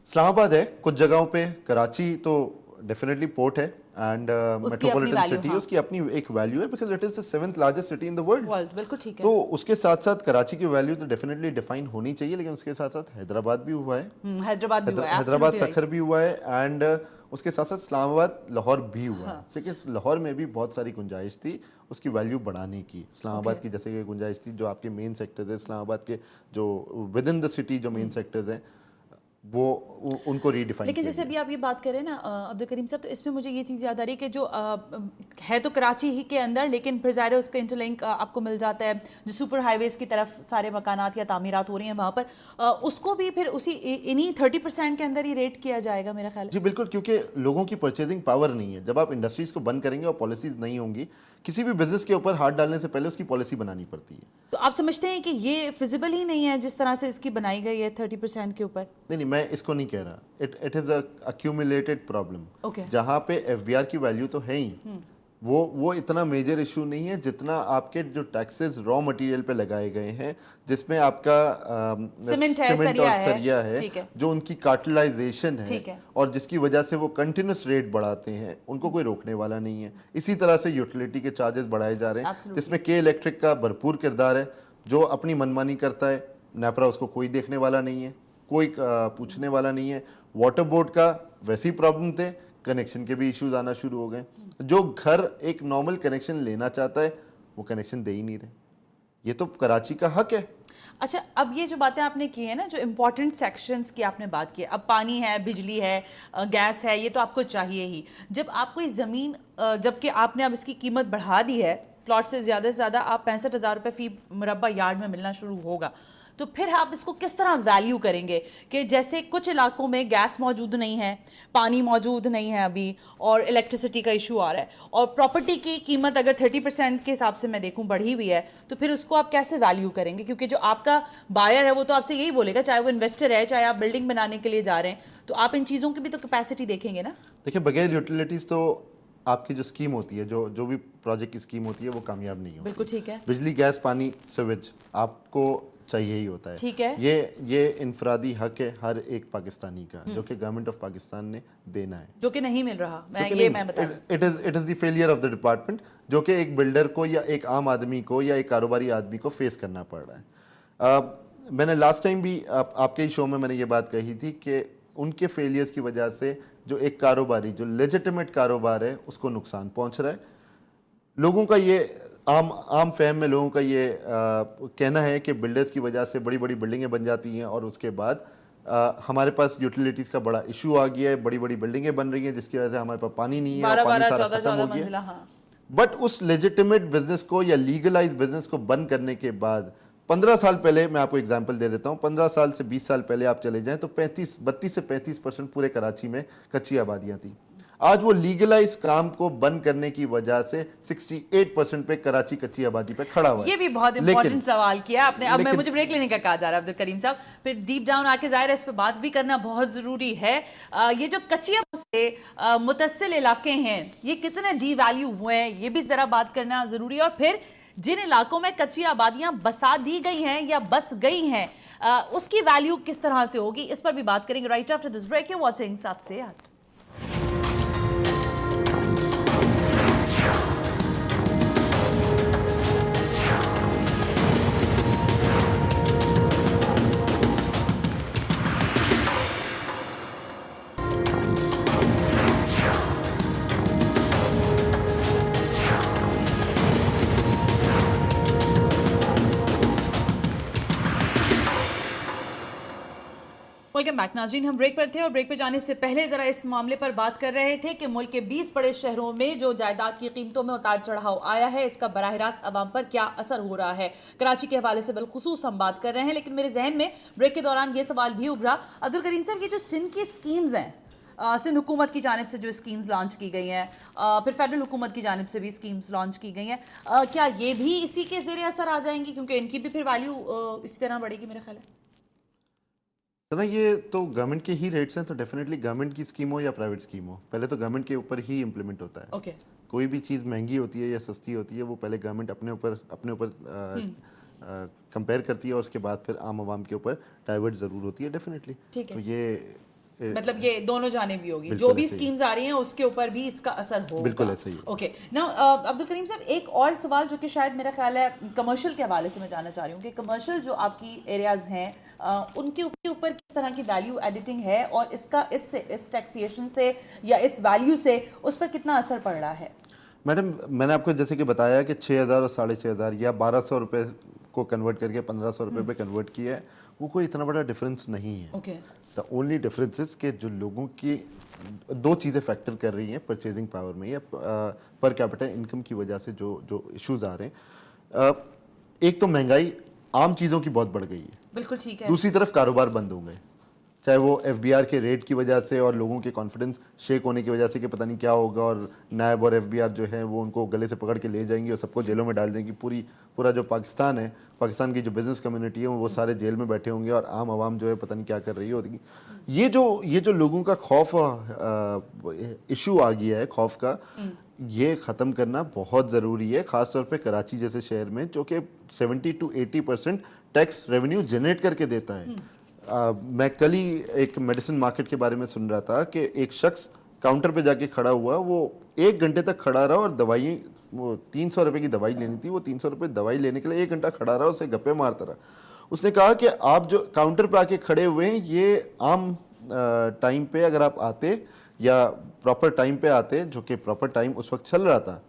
اسلام آباد ہے کچھ جگہوں پہ, کراچی تو ڈیفینیٹلی پورٹ ہے اینڈ میٹروپولیٹن سٹی, اس کی اپنی ایک ویلیو ہے because it is the 7th largest city in the world. بالکل ٹھیک ہے. تو اس کے ساتھ ساتھ کراچی کی ویلیو تو ڈیفینیٹلی ڈیفائن ہونی چاہیے, لیکن اس کے ساتھ ساتھ حیدرآباد بھی ہوا ہے, حیدرآباد سکھر بھی ہوا ہے, اینڈ اس کے ساتھ ساتھ اسلام آباد لاہور بھی ہوا ہے. لیکن لاہور میں بھی بہت ساری گنجائش تھی اس کی ویلیو بڑھانے کی. اسلام آباد کی جیسے کہ گنجائش تھی, جو آپ کے مین سیکٹرز ہیں اسلام آباد کے, جو ود ان دا سٹی جو مین سیکٹرز ہیں, وہ ان کو ریڈیفائن. لیکن جیسے ابھی آپ یہ بات کریں نا عبدالکریم صاحب, تو اس میں مجھے یہ چیز یاد آ رہی ہے کہ جو ہے تو کراچی ہی کے اندر, لیکن پھر ظاہر ہے اس کا انٹر لنک آپ کو مل جاتا ہے, جو سپر ہائی ویز کی طرف سارے مکانات یا تعمیرات ہو رہی ہیں وہاں پر, اس کو بھی پھر اسی انہی 30% کے اندر ہی ریٹ کیا جائے گا میرا خیال ہے. جی بالکل, کیونکہ لوگوں کی پرچیزنگ پاور نہیں ہے. جب آپ انڈسٹریز کو بند کریں گے اور پالیسیز نہیں ہوں گی, کسی بھی بزنس کے اوپر ہاتھ ڈالنے سے پہلے اس کی پالیسی بنانی پڑتی ہے. تو آپ سمجھتے ہیں کہ یہ فیزیبل ہی نہیں ہے جس طرح سے اس کی بنائی گئی ہے 30% کے اوپر؟ نہیں, میں اس کو نہیں کہہ رہا. It is a accumulated problem. جہاں پہ ایف بی آر کی ویلیو تو ہے ہی, وہ اتنا میجر ایشو نہیں ہے جتنا آپ کے جو ٹیکسز را مٹیریل پہ لگائے گئے ہیں, جس میں آپ کا سیمنٹ اور سریا ہے, جو ان کی کارٹلائزیشن ہے, اور جس کی وجہ سے وہ کنٹینیوس ریٹ بڑھاتے ہیں, ان کو کوئی روکنے والا نہیں ہے. اسی طرح سے یوٹیلیٹی کے چارجز بڑھائے جا رہے ہیں, جس میں کے الیکٹرک کا بھرپور کردار ہے, جو اپنی منمانی کرتا ہے. نیپرا اس کو کوئی دیکھنے والا نہیں ہے, کوئی پوچھنے والا نہیں ہے. واٹر بورڈ کا ویسی پرابلم تھے, کنیکشن کے بھی ایشوز آنا شروع ہو گئے. جو گھر ایک نارمل کنیکشن لینا چاہتا ہے وہ کنیکشن دے ہی نہیں رہے. یہ تو کراچی کا حق ہے. اچھا, اب یہ جو باتیں آپ نے کی ہیں نا, جو امپورٹنٹ سیکشنز کی آپ نے بات کی ہے, اب پانی ہے, بجلی ہے, گیس ہے, یہ تو آپ کو چاہیے ہی. جب آپ کوئی زمین, جب کہ آپ نے اب اس کی قیمت بڑھا دی ہے, پلاٹ سے زیادہ آپ 65,000 روپے فی مربع یارڈ میں ملنا شروع ہوگا, تو پھر آپ اس کو کس طرح ویلیو کریں گے کہ جیسے کچھ علاقوں میں گیس موجود نہیں ہے, پانی موجود نہیں ہے ابھی, اور الیکٹریسٹی کا ایشو آ رہا ہے, اور پراپرٹی کی قیمت اگر 30% کے حساب سے میں دیکھوں بڑھی ہوئی ہے, تو پھر اس کو آپ کیسے ویلیو کریں گے؟ کیونکہ جو آپ کا بائر ہے وہ تو آپ سے یہی بولے گا, چاہے وہ انویسٹر ہے, چاہے آپ بلڈنگ بنانے کے لیے جا رہے ہیں, تو آپ ان چیزوں کی بھی تو کیپیسٹی دیکھیں گے نا. دیکھیں, بغیر یوٹیلیٹیز تو آپ کی جو اسکیم ہوتی ہے, جو بھی پروجیکٹ کی اسکیم ہوتی ہے, وہ کامیاب نہیں ہوتی. بالکل ٹھیک ہے. بجلی, گیس, پانی, سیویج آپ کو چاہیے ہی ہوتا ہے. ٹھیک ہے. یہ انفرادی حق ہے ہر ایک پاکستانی کا, جو کہ گورنمنٹ آف پاکستان نے دینا ہے, جو کہ نہیں مل رہا. میں بتا دوں, it is the failure of the department, جو کہ ایک بلڈر کو یا ایک عام آدمی کو یا ایک کاروباری آدمی کو فیس کرنا پڑ رہا ہے. میں نے لاسٹ ٹائم بھی آپ کے ہی شو میں نے یہ بات کہی تھی کہ ان کے فیلیئرز کی وجہ سے جو ایک کاروباری, جو لیجٹیمیٹ کاروبار ہے, اس کو نقصان پہنچ رہا ہے. لوگوں کا یہ عام فہم میں لوگوں کا یہ کہنا ہے کہ بلڈرز کی وجہ سے بڑی بڑی بلڈنگیں بن جاتی ہیں, اور اس کے بعد हमारे पास यूटिलिटीज का बड़ा इशू आ गया है, बड़ी बड़ी बिल्डिंगें बन रही हैं जिसकी वजह से हमारे पास पानी नहीं है और पानी सारा खत्म हो गया। बट उस लेजिटिमेट बिजनेस को या लीगलाइज बिजनेस को बंद करने के बाद 15 साल पहले, मैं आपको एग्जांपल दे देता हूँ, 15 साल से 20 साल पहले आप चले जाएं तो 32 से 35% पूरे कराची में कच्ची आबादियां थी। आज वो लीगलाइज काम को बंद करने की वजह से 68% पे कराची कच्ची आबादी पे खड़ा हुआ है। ये भी बहुत इंपॉर्टेंट सवाल किया आपने। अब मुझे ब्रेक लेने का कहा जा रहा है अब्दुल करीम साहब, फिर डीप डाउन आके जाहिर है इस पे बात भी करना बहुत जरूरी है। ये जो कच्ची से मुतसिल इलाके हैं ये कितने डी वैल्यू हुए हैं ये भी जरा बात करना जरूरी है, और फिर जिन इलाकों में कच्ची आबादियां बसा दी गई हैं या बस गई हैं उसकी वैल्यू किस तरह से होगी, इस पर भी बात करेंगे right after this break. You watching 7 से 8। वेलकम बैक नाज़रीन, हम ब्रेक पर थे और ब्रेक पे जाने से पहले जरा इस मामले पर बात कर रहे थे कि मुल्क के 20 बड़े शहरों में जो जायदाद की कीमतों में उतार चढ़ाव आया है इसका बराह रास्त अवाम पर क्या असर हो रहा है। कराची के हवाले से बिलखुसूस हम बात कर रहे हैं, लेकिन मेरे जहन में ब्रेक के दौरान ये सवाल भी उभरा, अब्दुल करीम साहब ये जो सिंध की स्कीम्स हैं, सिंध हुकूमत की जानिब से जो स्कीम्स लॉन्च की गई हैं, फिर फेडरल हुकूमत की जानिब से भी स्कीम्स लॉन्च की गई हैं, क्या ये भी इसी के ज़ेरे असर आ जाएंगी क्योंकि इनकी भी फिर वैल्यू इसी तरह बढ़ेगी मेरे ख्याल है? सर ये तो गवर्नमेंट के ही रेट्स हैं, तो डेफिनेटली गवर्नमेंट की स्कीम हो या प्राइवेट स्कीम हो पहले तो गवर्नमेंट के ऊपर ही इम्प्लीमेंट होता है। okay. कोई भी चीज़ महंगी होती है या सस्ती होती है वो पहले गवर्नमेंट अपने ऊपर कंपेयर करती है और उसके बाद फिर आम आवाम के ऊपर डाइवर्ट ज़रूर होती है डेफिनेटली। तो ये मतलब ये दोनों जाने भी होगी, जो भी स्कीम्स आ रही हैं उसके ऊपर भी इसका असर होगा। बिल्कुल ऐसा ही। ओके नाउ अब्दुल करीम साहब एक और सवाल जो कि शायद मेरा ख्याल है कमर्शियल के हवाले से मैं जानना चाह रही हूँ कि कमर्शियल जो आपकी एरियाज हैं उनके ऊपर किस तरह की वैल्यू एडिटिंग है और इसका इस टैक्सेशन से या इस वैल्यू से उस पर कितना असर पड़ रहा है? मैडम मैंने आपको जैसे कि बताया कि 6,000 और 6,500 या 1,200 रुपये को कन्वर्ट करके 1,500 रुपये पे कन्वर्ट किया है, वो कोई इतना बड़ा डिफरेंस नहीं है। द ओनली डिफरेंस इज कि जो लोगों की दो चीज़ें फैक्टर कर रही हैं परचेजिंग पावर में या पर कैपिटा इनकम की वजह से जो इश्यूज आ रहे हैं, एक तो महंगाई आम चीज़ों की बहुत बढ़ गई है, बिल्कुल ठीक है। दूसरी तरफ कारोबार बंद हो गए, चाहे वो एफबीआर के रेट की वजह से और लोगों के कॉन्फिडेंस शेक होने की वजह से कि पता नहीं क्या होगा और नायब और एफबीआर जो है वो उनको गले से पकड़ के ले जाएंगी और सबको जेलों में डाल देंगी। पूरा जो पाकिस्तान है, पाकिस्तान की जो बिजनेस कम्युनिटी है वो सारे जेल में बैठे होंगे और आम आवाम जो है पता नहीं क्या कर रही होगी। ये जो लोगों का खौफ इशू आ गया है, खौफ का, ये ख़त्म करना बहुत ज़रूरी है, ख़ासतौर पे कराची जैसे शहर में जो कि 70 to 80% टैक्स रेवेन्यू जनरेट करके देता है। मैं कल ही एक मेडिसिन मार्केट के बारे में सुन रहा था कि एक शख्स काउंटर पे जाके खड़ा हुआ, वो 1 घंटे तक खड़ा रहा और दवाई, वो 300 रुपये की दवाई लेनी थी, वो 300 रुपये दवाई लेने के लिए 1 घंटा खड़ा रहा, उसे गप्पे मारता रहा। उसने कहा कि आप जो काउंटर पे आके खड़े हुए हैं ये आम टाइम पे अगर आप आते या प्रॉपर टाइम पे आते, जो कि प्रॉपर टाइम उस वक्त चल रहा था,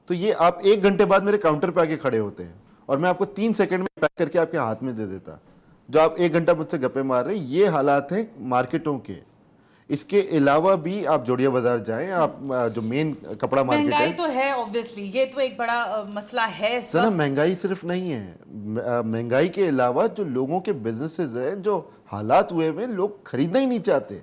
तो ये आप 1 घंटे बाद मेरे काउंटर पे आके खड़े होते हैं और मैं आपको 3 सेकंड में पैक करके आपके हाथ में दे देता, जो आप 1 घंटा मुझसे गप्पे मार रहे हैं। ये हालात हैं मार्केटों के। इसके अलावा भी आप जोड़िया बाजार जाएं, आप जो मेन कपड़ा मार्केट है, महंगाई तो है ऑब्वियसली, ये तो एक बड़ा मसला है सर। महंगाई सिर्फ नहीं है, महंगाई के अलावा जो लोगों के बिजनेसेस हैं, जो हालात हुए हुए, लोग खरीदना ही नहीं चाहते।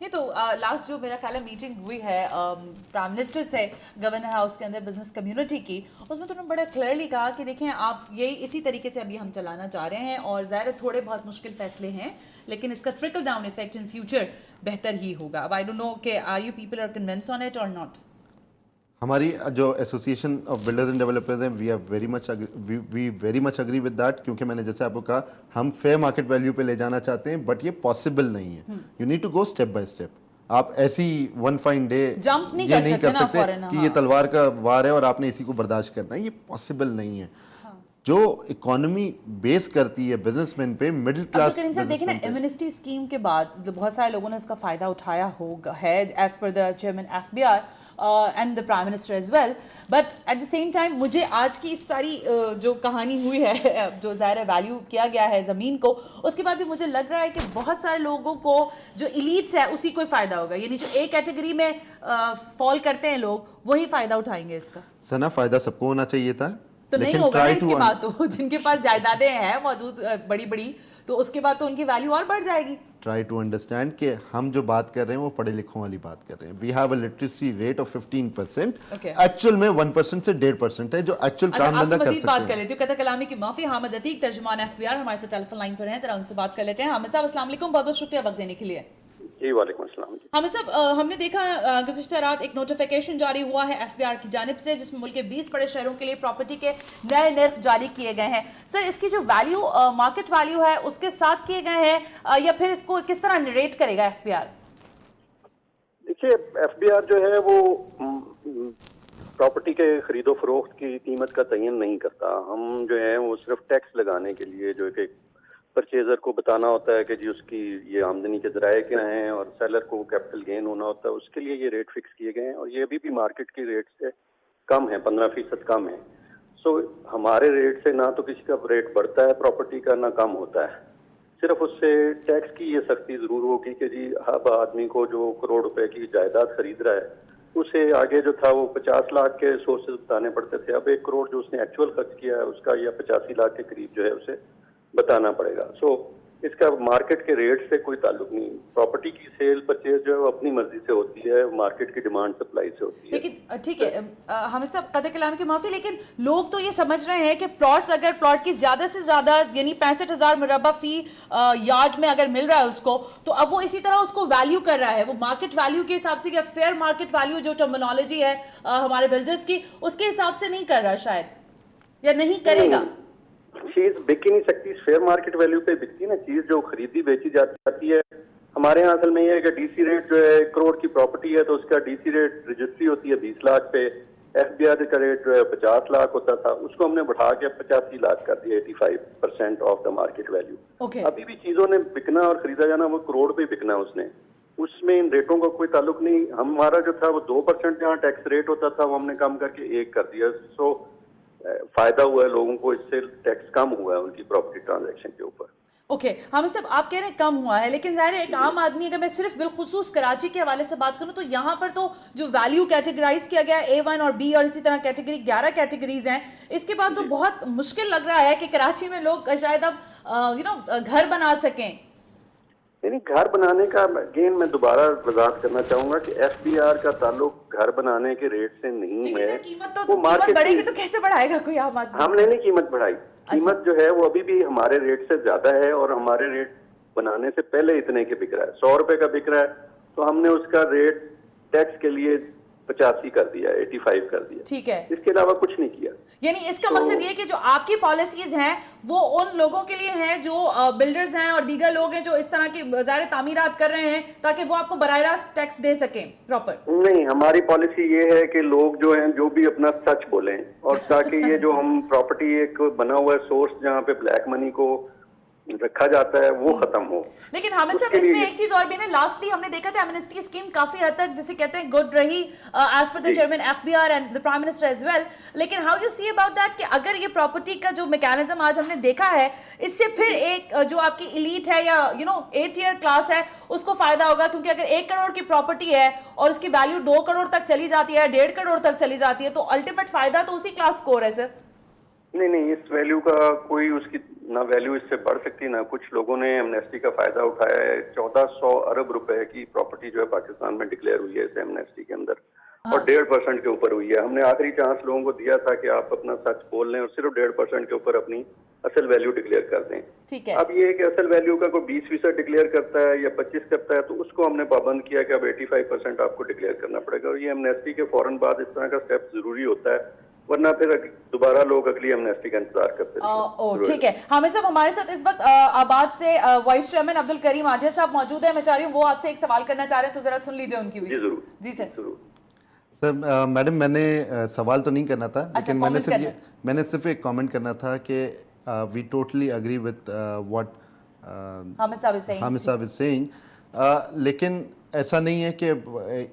नहीं तो लास्ट जो मेरा ख्याल है मीटिंग हुई है प्राइम मिनिस्टर से गवर्नर हाउस के अंदर बिजनेस कम्युनिटी की, उसमें तो उन्होंने बड़ा क्लियरली कहा कि देखें आप यही इसी तरीके से अभी हम चलाना चाह रहे हैं और ज़ाहिर थोड़े बहुत मुश्किल फैसले हैं लेकिन इसका trickle down effect in future बेहतर ही होगा। अब आई डोंट नो कि are you people are convince on it और नॉट। हमारी जो association of builders and developers हैं, we very much agree with that, क्योंकि मैंने जैसे आपको कहा हम फेयर मार्केट वैल्यू पे ले जाना चाहते हैं, बट ये पॉसिबल नहीं है। You need to go step by step. आप ऐसी वन फाइन डे जंप नहीं कर सकते फौरन, कि ये तलवार का वार है और आपने इसी को बर्दाश्त करना है, ये पॉसिबल नहीं है। जो इकोनॉमी बेस करती है बिजनेसमैन पे, मिडिल क्लास करीम साहब देखिए ना, इम्यूनिटी स्कीम के बाद बहुत सारे लोगों ने इसका फायदा उठाया होगा है, as per the chairman FBR and the prime minister as well, but at the same time मुझे आज की इस सारी जो कहानी हुई है, जो ज़ाहिर वैल्यू किया गया है ज़मीन को, उसके बाद भी मुझे लग रहा है कि बहुत सारे लोगों को जो इलीट्स है उसी को ही फ़ायदा होगा, यानी जो एक कैटेगरी में फॉल करते हैं लोग वही फ़ायदा उठाएंगे इसका। सना फायदा सबको होना चाहिए था, तो नहीं होगा ना इसके बाद, तो जिनके पास जायदादें हैं मौजूद बड़ी बड़ी, तो उसके बाद तो उनकी वैल्यू और बढ़ जाएगी। ट्राई टू अंडरस्टैंड कि हम जो बात कर रहे हैं वो पढ़े लिखों वाली बात कर रहे हैं। We have a literacy rate of 15%, actual में 1% से 1.5% है जो एक्चुअल काम धंधा कर सकते हैं। बात कर लेते हो कथा कलामी की माफी, हामिद अतीक तर्जुमान एफबीआर हमारे साथ टेलीफोन लाइन पर हैं, जरा उनसे बात कर लेते हैं। हामिद साहब अस्सलाम वालेकुम, बहुत बहुत शुक्रिया वक्त देने के लिए। जी वालेकुम अस्सलाम। हामिद साहब, हमने देखा गुज़िश्ता रात एक नोटिफिकेशन जारी हुआ है एफबीआर की जानिब से, जिसमें मुल्क के 20 बड़े शहरों के लिए प्रॉपर्टी के नए नर्ख जारी किए गए हैं। सर, इसकी जो वैल्यू मार्केट वैल्यू है उसके साथ किए गए हैं या फिर इसको किस तरह नरेट करेगा एफबीआर? देखिए, एफबीआर जो है वो प्रॉपर्टी के खरीदो फरोख्त की कीमत का तयन नहीं करता। हम जो है वो सिर्फ टैक्स लगाने के लिए जो कि परचेजर को बताना होता है कि जी उसकी ये आमदनी के ज़राए क्या हैं, और सेलर को कैपिटल गेन होना होता है, उसके लिए ये रेट फिक्स किए गए हैं, और ये अभी भी मार्केट की रेट से कम है, 15% कम है। सो हमारे रेट से ना तो किसी का रेट बढ़ता है प्रॉपर्टी का, ना कम होता है। सिर्फ उससे टैक्स की ये सख्ती ज़रूर होगी कि जी हर आदमी को जो करोड़ रुपए की जायदाद खरीद रहा है उसे आगे जो था वो 50 लाख के सोर्सेज बताने पड़ते थे, अब 1 करोड़ जो उसने एक्चुअल खर्च किया है उसका या 85 लाख के करीब जो है उसे बताना पड़ेगा। सो इसका मार्केट के रेट से कोई ताल्लुक नहीं। प्रॉपर्टी की सेल परचेज जो है वो अपनी मर्जी से होती है, मार्केट की डिमांड सप्लाई से होती है। लेकिन ठीक है हामिद साहब, कदर कलाम की माफी, लेकिन लोग तो ये समझ रहे हैं कि प्लॉट्स, अगर प्लॉट की ज्यादा से ज्यादा यानी 65,000 मुरब्बा फी यार्ड में अगर मिल रहा है उसको, तो अब वो इसी तरह उसको वैल्यू कर रहा है, वो मार्केट वैल्यू के हिसाब से, या फेयर मार्केट वैल्यू जो टर्मिनोलॉजी है हमारे बिल्डर्स की, उसके हिसाब से नहीं कर रहा शायद, या नहीं करेगा। चीज बिक ही नहीं सकती, फेयर मार्केट वैल्यू पे बिकती है ना चीज, जो खरीदी बेची जाती है। हमारे यहाँ असल में ये है कि डीसी रेट जो है 1 करोड़ की प्रॉपर्टी है तो उसका डीसी रेट रजिस्ट्री होती है 20 लाख पे, एफबीआर का रेट जो है 50 लाख होता था, उसको हमने बढ़ा के 85 लाख कर दिया, 85% ऑफ द मार्केट वैल्यू। अभी भी चीजों ने बिकना और खरीदा जाना वो करोड़ पे बिकना उसने, उसमें इन रेटों का कोई ताल्लुक नहीं। हमारा जो था वो 2% जहाँ टैक्स रेट होता था वो हमने कम करके 1 कर दिया। सो फायदा हुआ है लोगों को, इससे टैक्स कम हुआ है उनकी प्रॉपर्टी ट्रांजैक्शन के ऊपर। ओके हामिद साहब, आप कह रहे हैं कम हुआ है, लेकिन जाहिर है एक आम आदमी, अगर मैं सिर्फ बिलखुसूस कराची के हवाले से बात करूं तो यहाँ पर तो जो वैल्यू कैटेगराइज किया गया है A1 और B और इसी तरह कैटेगरी 11 कैटेगरीज हैं, इसके बाद तो बहुत मुश्किल लग रहा है कि कराची में लोग शायद अब घर बना सकें। नहीं, घर बनाने का अगेन मैं दोबारा वजाहत करना चाहूंगा कि एफबीआर का ताल्लुक घर बनाने के रेट से नहीं है। कीमत तो कीमत बढ़ेगी तो कैसे बढ़ाएगा कोई आम आदमी? हमने नहीं कीमत बढ़ाई, कीमत जो है वो अभी भी हमारे रेट से ज्यादा है, और हमारे रेट बनाने से पहले इतने के बिक रहा है। 100 रुपए का बिक रहा है तो हमने उसका रेट टैक्स के लिए 85 कर दिया, 85 कर दिया, ठीक है, इसके अलावा कुछ नहीं किया। यानी इसका मकसद ये कि जो आपकी पॉलिसीज हैं वो उन लोगों के लिए हैं जो बिल्डर्स हैं और दीगर लोग हैं जो इस तरह की ज़ाहिर तामीरात कर रहे हैं, ताकि वो आपको बराह रास्त टैक्स दे सकें प्रॉपर। नहीं, हमारी पॉलिसी ये है कि लोग जो हैं जो भी अपना सच बोलें, और ताकि ये जो हम प्रॉपर्टी एक बना हुआ है सोर्स जहाँ पे ब्लैक मनी को रखा जाता है वो खत्म हो। लेकिन हामिद साहब, इसमें एक चीज और भी ना, लास्टली हमने देखा था एमनेस्टी स्कीम काफी हद तक जिसे कहते हैं गुड रही as per the chairman FBR and the prime minister as well, लेकिन how you see about that कि अगर ये प्रॉपर्टी का जो मैकेनिज्म आज हमने देखा है, इससे फिर एक जो आपकी इलीट है या A tier क्लास है उसको फायदा होगा, क्योंकि अगर 1 करोड़ की प्रॉपर्टी है और उसकी वैल्यू 2 करोड़ तक चली जाती है, 1.5 करोड़ तक चली जाती है, तो अल्टीमेट फायदा तो उसी क्लास को है सर। नहीं, इस वैल्यू का कोई उसकी ना वैल्यू इससे बढ़ सकती ना कुछ लोगों ने एमनेस्टी का फायदा उठाया है। 1400 अरब रुपए की प्रॉपर्टी जो है पाकिस्तान में डिक्लेयर हुई है इस एमनेस्टी के अंदर, और 1.5% के ऊपर हुई है। हमने आखिरी चांस लोगों को दिया था कि आप अपना सच बोल लें और सिर्फ 1.5% के ऊपर अपनी असल वैल्यू डिक्लेयर कर दें। ठीक है, अब ये कि असल वैल्यू का कोई 20% डिक्लेयर करता है या 25 करता है, तो उसको हमने पाबंद किया कि अब 85% आपको डिक्लेयर करना पड़ेगा, और ये एमनेस्टी के फौरन बाद इस तरह का स्टेप जरूरी होता है, वरना फिर दोबारा लोग अगली एमनेस्टी का इंतजार करते हैं। ठीक है हामिद साहब, हमारे साथ इस वक्त आबाद से वाइस चेयरमैन अब्दुल करीम आजिया साहब मौजूद है। मैं चाह रही हूँ वो आपसे एक सवाल करना चाह रहे हैं, तो जरा सुन लीजिए उनकी भी। जी जरूर। जी सर। जरूर। सर मैडम मैंने सवाल तो नहीं करना था, लेकिन comment मैंने सिर्फ एक कमेंट करना था कि we totally agree with what Hamid साहब इज सेइंग, लेकिन ऐसा नहीं है कि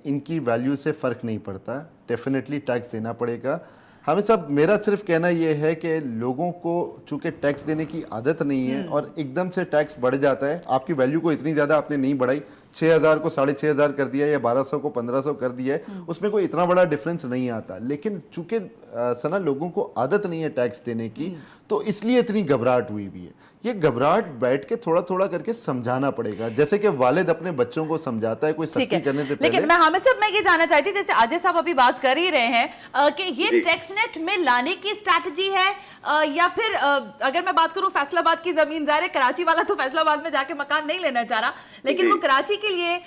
इनकी वैल्यू से फ़र्क नहीं पड़ता, डेफिनेटली टैक्स देना पड़ेगा। हामिद साहब, मेरा सिर्फ कहना ये है कि लोगों को चूंकि टैक्स देने की आदत नहीं है और एकदम से टैक्स बढ़ जाता है, आपकी वैल्यू को इतनी ज़्यादा आपने नहीं बढ़ाई, 6,000 को 6,500 कर दिया या 1,200 को 1,500 कर दिया है, उसमें कोई इतना बड़ा डिफरेंस नहीं आता। लेकिन चूंकि सना लोगों को आदत नहीं है टैक्स देने की, तो इसलिए इतनी घबराहट हुई भी है। ये घबराहट बैठ के थोड़ा थोड़ा करके समझाना पड़ेगा, जैसे कि वालिद अपने बच्चों को समझाता है कोई सख्ती करने से पहले। लेकिन मैं हामिद साहब मैं ये जानना चाहती, जैसे अजय साहब अभी बात कर ही रहे हैं कि ये टैक्स नेट में लाने की स्ट्रैटेजी है या फिर अगर मैं बात करूं फैसलाबाद की जमीन, ज़ाहिर है कराची वाला तो फैसलाबाद में जाके मकान नहीं लेना चाह रहा, लेकिन वो कराची के लिए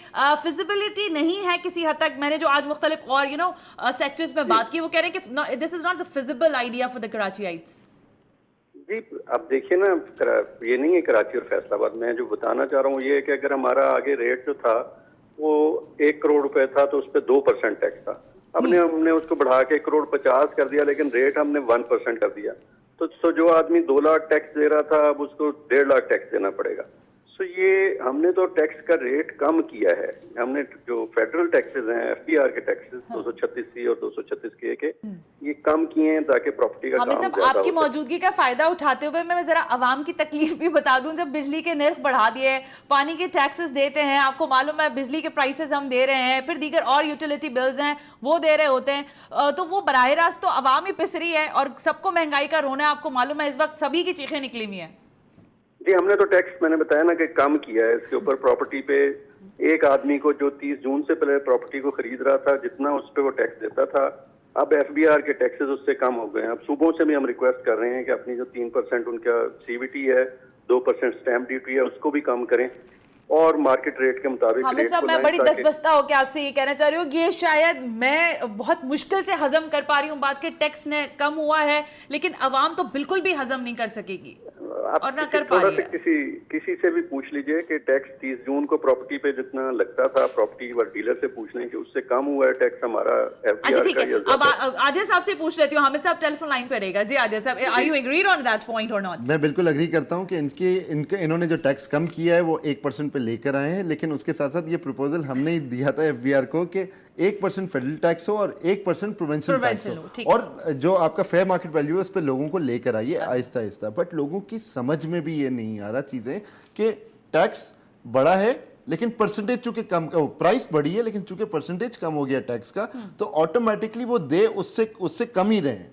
फिजिबिलिटी नहीं है किसी हद तक। मैंने जो आज मुख्तलिफ और सेक्टर्स में बात की, वो कह रहे हैं कि this is not the feasible idea for the Karachiites. जी अब देखिए ना, ये नहीं है कराची और फैसलाबाद। मैं जो बताना चाह रहा हूँ ये है कि अगर हमारा आगे रेट जो था वो 1 करोड़ रुपए था तो उस पर 2% टैक्स था, हमने उसको बढ़ा के 1,50 करोड़ कर दिया, लेकिन रेट हमने 1% कर दिया। तो जो आदमी 2 लाख टैक्स दे रहा था अब उसको 1.5 लाख टैक्स देना पड़ेगा। तो ये हमने तो टैक्स का रेट कम किया है। हमने जो फेडरल टैक्सेस हैं, एफबीआर के टैक्सेस 236C और 236K के, ये कम किए हैं ताकि प्रॉपर्टी का काम हमें सब आपकी मौजूदगी का फायदा उठाते हुए मैं जरा आवाम की तकलीफ भी बता दूं। जब बिजली के नर्ख बढ़ा दिए, पानी के टैक्सेस देते हैं, आपको मालूम है बिजली के प्राइसेस हम दे रहे हैं, फिर दीगर और यूटिलिटी बिल्स हैं वो दे रहे होते हैं, तो वो बराह रास्त तो आवाम ही पिस रही है और सबको महंगाई का रोना है। आपको मालूम है इस वक्त सभी की चीखें निकली हुई हैं। जी हमने तो टैक्स, मैंने बताया ना कि कम किया है इसके ऊपर। प्रॉपर्टी पे एक आदमी को जो 30 जून से पहले प्रॉपर्टी को खरीद रहा था जितना उस पे वो टैक्स देता था, अब एफबीआर के टैक्सेस उससे कम हो गए हैं। अब सूबों से भी हम रिक्वेस्ट कर रहे हैं कि अपनी जो 3% उनका सीवीटी है, 2% स्टैंप ड्यूटी है, उसको भी कम करें और मार्केट रेट के मुताबिक। हामिद साहब मैं बड़ी दसबस्ता होकर आपसे ये कहना चाह रही हूँ, ये शायद मैं बहुत मुश्किल से हजम कर पा रही हूँ बात के टैक्स ने कम हुआ है, लेकिन अवाम तो बिल्कुल भी हजम नहीं कर सकेगी और ना कर पा रही है। किसी से भी पूछ लीजिए कि टैक्स 30 जून को प्रॉपर्टी पे जितना लगता था, प्रॉपर्टी व डीलर से पूछ लें कि उससे कम हुआ है टैक्स हमारा। अच्छा ठीक है, अब आजय साहब से पूछ लेती हूँ। हामिद साहब टेलीफोन लाइन पे रहेगा। जी आजय साहब, are you agreed on that point और नॉट? मैं बिल्कुल एग्री करता हूँ कि इन्होंने जो टैक्स कम किया है वो 1% पे लेकर आए हैं, लेकिन उसके साथ साथ ये प्रपोजल हमने ही दिया था एफबीआर को कि 1% फेडरल टैक्स हो और 1% प्रोविंशियल टैक्स हो, और जो आपका फेयर मार्केट वैल्यू है उस पर लोगों को लेकर आइए आहिस्ता आहिस्ता। बट लोगों की समझ में भी ये नहीं आ रहा चीजें कि टैक्स बढ़ा है लेकिन परसेंटेज चूंकि कम, प्राइस बढ़ी है लेकिन चूंकि परसेंटेज कम हो गया टैक्स का, तो ऑटोमेटिकली वो दे उससे कम ही रहे।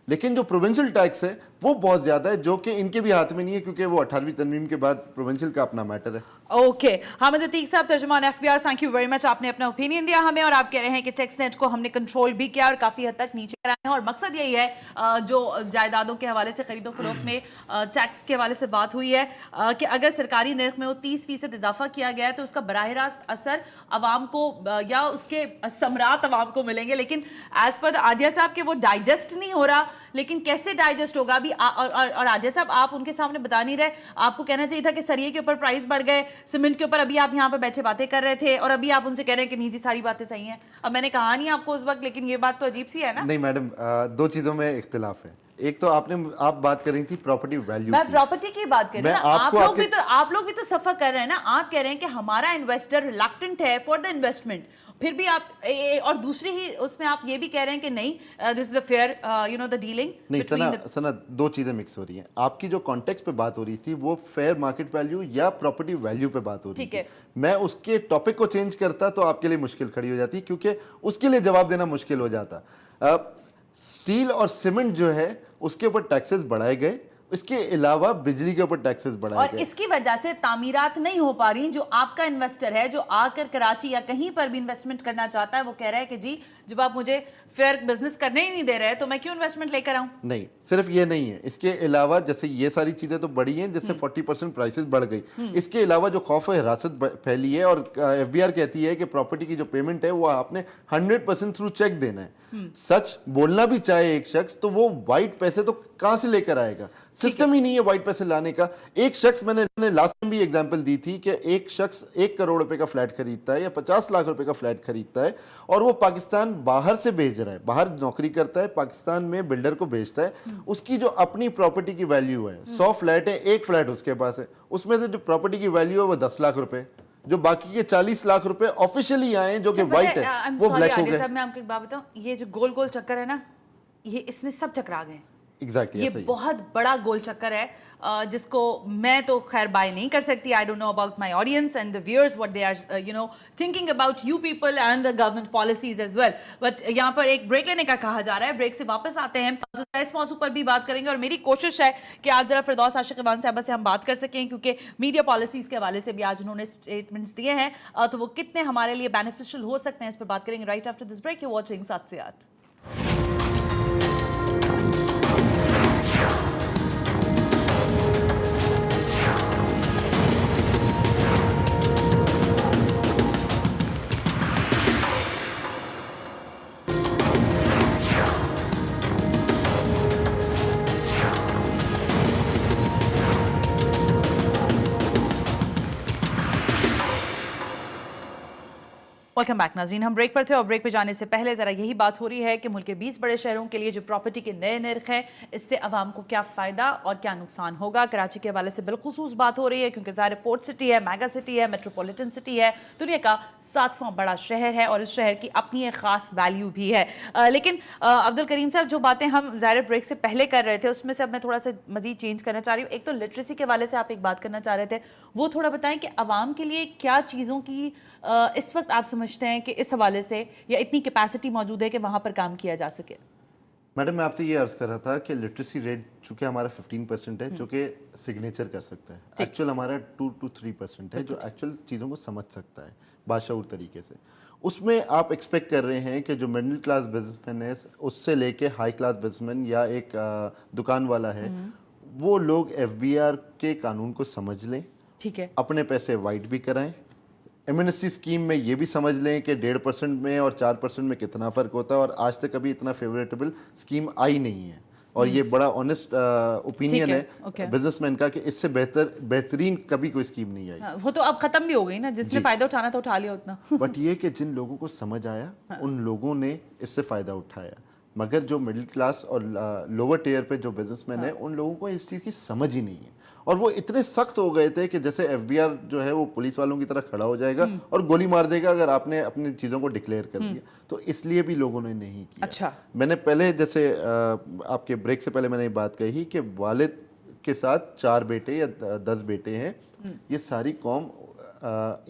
लेकिन जो प्रोविंशियल टैक्स है वो बहुत ज्यादा है, जो कि इनके भी हाथ में नहीं है क्योंकि वो 18वीं तरमीम के बाद प्रोविंशियल का अपना मैटर है। ओके हामिद अतीक साहब, तर्जुमान FBR, thank you very much. आपने अपना ओपिनियन दिया हमें और आप कह रहे हैं कि टैक्स नेट को हमने कंट्रोल भी किया और काफी हद तक नीचे कराए हैं, और मकसद यही है जो जायदादों के हवाले से खरीदो फरोख्त में टैक्स के हवाले से बात हुई है कि अगर सरकारी नर्ख में वो 30% इजाफा किया गया है तो उसका बराह रास्त असर अवाम को या उसके सम्राट अवाम को मिलेंगे, लेकिन एज पर आजिया साहब के वो डाइजेस्ट नहीं हो रहा। लेकिन कैसे डाइजेस्ट होगा अभी? और आजिया साहब आप उनके सामने बता नहीं रहे, आपको कहना चाहिए था कि सरिये के ऊपर प्राइस बढ़ गए, सीमेंट के ऊपर अभी आप यहाँ पर बैठे बातें कर रहे थे और अभी आप उनसे कह रहे हैं कि नहीं जी सारी बातें सही हैं। अब मैंने कहा नहीं आपको उस वक्त, लेकिन ये बात तो अजीब सी है ना। नहीं मैडम, दो चीजों में इख्तिलाफ है। एक तो आप बात कर रही थी प्रॉपर्टी वैल्यू, मैं प्रॉपर्टी की बात कर रही हूँ। आप लोग भी तो सफर कर रहे हैं ना। आप कह रहे हैं कि हमारा इन्वेस्टर रिलक्टेंट है फॉर द इन्वेस्टमेंट, फिर भी आप और दूसरी ही उसमें आप ये भी कह रहे हैं कि नहीं this is the fair the dealing. नहीं सना दो चीजें मिक्स हो रही हैं। आपकी जो कॉन्टेक्स्ट पे बात हो रही थी वो फेयर मार्केट वैल्यू या प्रॉपर्टी वैल्यू पे बात हो रही थी। मैं उसके टॉपिक को चेंज करता तो आपके लिए मुश्किल खड़ी हो जाती, क्योंकि उसके लिए जवाब देना मुश्किल हो जाता। स्टील और सीमेंट जो है उसके ऊपर टैक्सेस बढ़ाए गए, इसके अलावा बिजली के ऊपर टैक्सेस बढ़ाए गए, और इसकी वजह से तामीरात नहीं हो पा रही। जो आपका इन्वेस्टर है जो आकर कराची या कहीं पर भी इन्वेस्टमेंट करना चाहता है वो कह रहा है कि जी जब आप मुझे फेयर बिजनेस करने ही नहीं दे रहे तो मैं क्यों इन्वेस्टमेंट लेकर आऊं? नहीं, सिर्फ ये नहीं है, इसके अलावा जैसे ये सारी चीजें तो बढ़ी हैं, जैसे 40% प्राइसेस बढ़ गई। इसके अलावा जो खौफ हिरासत फैली है और एफबीआर कहती है कि प्रॉपर्टी की जो पेमेंट है वो आपने 100% थ्रू चेक देना है। सच बोलना भी चाहे एक शख्स तो वो वाइट पैसे तो कहां से लेकर आएगा? सिस्टम ही नहीं है वाइट पैसे लाने का। एक शख्स, मैंने लास्ट टाइम भी एग्जांपल दी थी कि एक शख्स 1 करोड़ रुपए का फ्लैट खरीदता है या 50 लाख रुपए का फ्लैट खरीदता है और वो पाकिस्तान बाहर से भेज रहा है, बाहर नौकरी करता है, पाकिस्तान में बिल्डर को भेजता है, उसकी जो अपनी प्रॉपर्टी की वैल्यू है, 100 फ्लैट है, एक फ्लैट उसके पास है, उसमें से जो प्रॉपर्टी की वैल्यू है वो 10 लाख रुपए, जो बाकी के 40 लाख रुपए ऑफिशियली आए जो कि व्हाइट है वो ब्लैक हो गए। मैं आपको एक बात बताऊं, ये जो गोल गोल चक्कर है ना, ये इसमें सब चकरा गए। एग्जैक्टली, ये बहुत बड़ा गोल चक्कर है जिसको मैं तो खैर बाय नहीं कर सकती। I don't know about my audience and the viewers what they are you know thinking about you people and the government policies as well. But यहाँ पर एक ब्रेक लेने का कहा जा रहा है, ब्रेक से वापस आते हैं तो इस मौजू पर भी बात करेंगे। और मेरी कोशिश है कि आज जरा फिरदौस आशिक इवान साहबा से हम बात कर सकें, क्योंकि मीडिया पॉलिसीज के हवाले से भी आज उन्होंने स्टेटमेंट्स दिए हैं, तो वो कितने हमारे लिए बेनिफिशियल हो सकते हैं इस पर बात करेंगे right after this break. You watching 7 से 8। वेलकम बैक नाज़रीन, हम ब्रेक पर थे और ब्रेक पे जाने से पहले ज़रा यही बात हो रही है कि मुल्क के 20 बड़े शहरों के लिए जो प्रॉपर्टी के नए नर्ख हैं, इससे अवाम को क्या फ़ायदा और क्या नुकसान होगा। कराची के हवाले से बिलखुसूस बात हो रही है क्योंकि ज़ाहिर पोर्ट सिटी है, मेगा सिटी है, मेट्रोपॉलिटन सिटी है, दुनिया का 7वां बड़ा शहर है और इस शहर की अपनी एक ख़ास वैल्यू भी है। लेकिन अब्दुल करीम साहब, जो बातें हम ज़ाहिर ब्रेक से पहले कर रहे थे उसमें से अब मैं थोड़ा सा मज़ीद चेंज करना चाह रही हूँ। एक तो लिटरेसी के हवाले से आप एक बात करना चाह रहे थे, वो थोड़ा बताएं कि अवाम के लिए क्या चीज़ों की इस वक्त आप समझते हैं कि इस हवाले से या इतनी कैपेसिटी मौजूद है कि वहां पर काम किया जा सके। मैडम, मैं आपसे ये अर्ज कर रहा था कि लिटरेसी रेट चूंकि हमारा 15% है जो कि सिग्नेचर कर सकता है, एक्चुअल हमारा 2 to 3% है जो एक्चुअल चीज़ों को समझ सकता है बाशऊर तरीके से। उसमें आप एक्सपेक्ट कर रहे हैं कि जो मिडिल क्लास बिजनेसमैन है उससे लेके हाई क्लास बिजनेसमैन या एक दुकान वाला है, वो लोग FBR के कानून को समझ लें, ठीक है, अपने पैसे वाइट भी कराएं, एमनेस्टी स्कीम में ये भी समझ लें कि 1.5% में और 4% में कितना फ़र्क होता है, और आज तक कभी इतना फेवरेटेबल स्कीम आई नहीं है। और ये बड़ा ऑनेस्ट ओपिनियन है बिजनेसमैन का कि इससे बेहतरीन कभी कोई स्कीम नहीं आई। वो तो अब खत्म भी हो गई ना, जिसने फायदा उठाना था उठा लिया उतना। बट ये कि जिन लोगों को समझ आया उन लोगों ने इससे फ़ायदा उठाया, मगर जो मिडिल क्लास और लोअर टियर पे जो बिजनेसमैन है उन लोगों को इस चीज़ की समझ ही नहीं है, और वो इतने सख्त हो गए थे कि जैसे FBR जो है वो पुलिस वालों की तरह खड़ा हो जाएगा और गोली मार देगा अगर आपने अपनी चीज़ों को डिक्लेयर कर दिया, तो इसलिए भी लोगों ने नहीं किया। अच्छा, मैंने पहले जैसे आपके ब्रेक से पहले मैंने ये बात कही कि वालिद के साथ 4 बेटे या 10 बेटे हैं, ये सारी कौम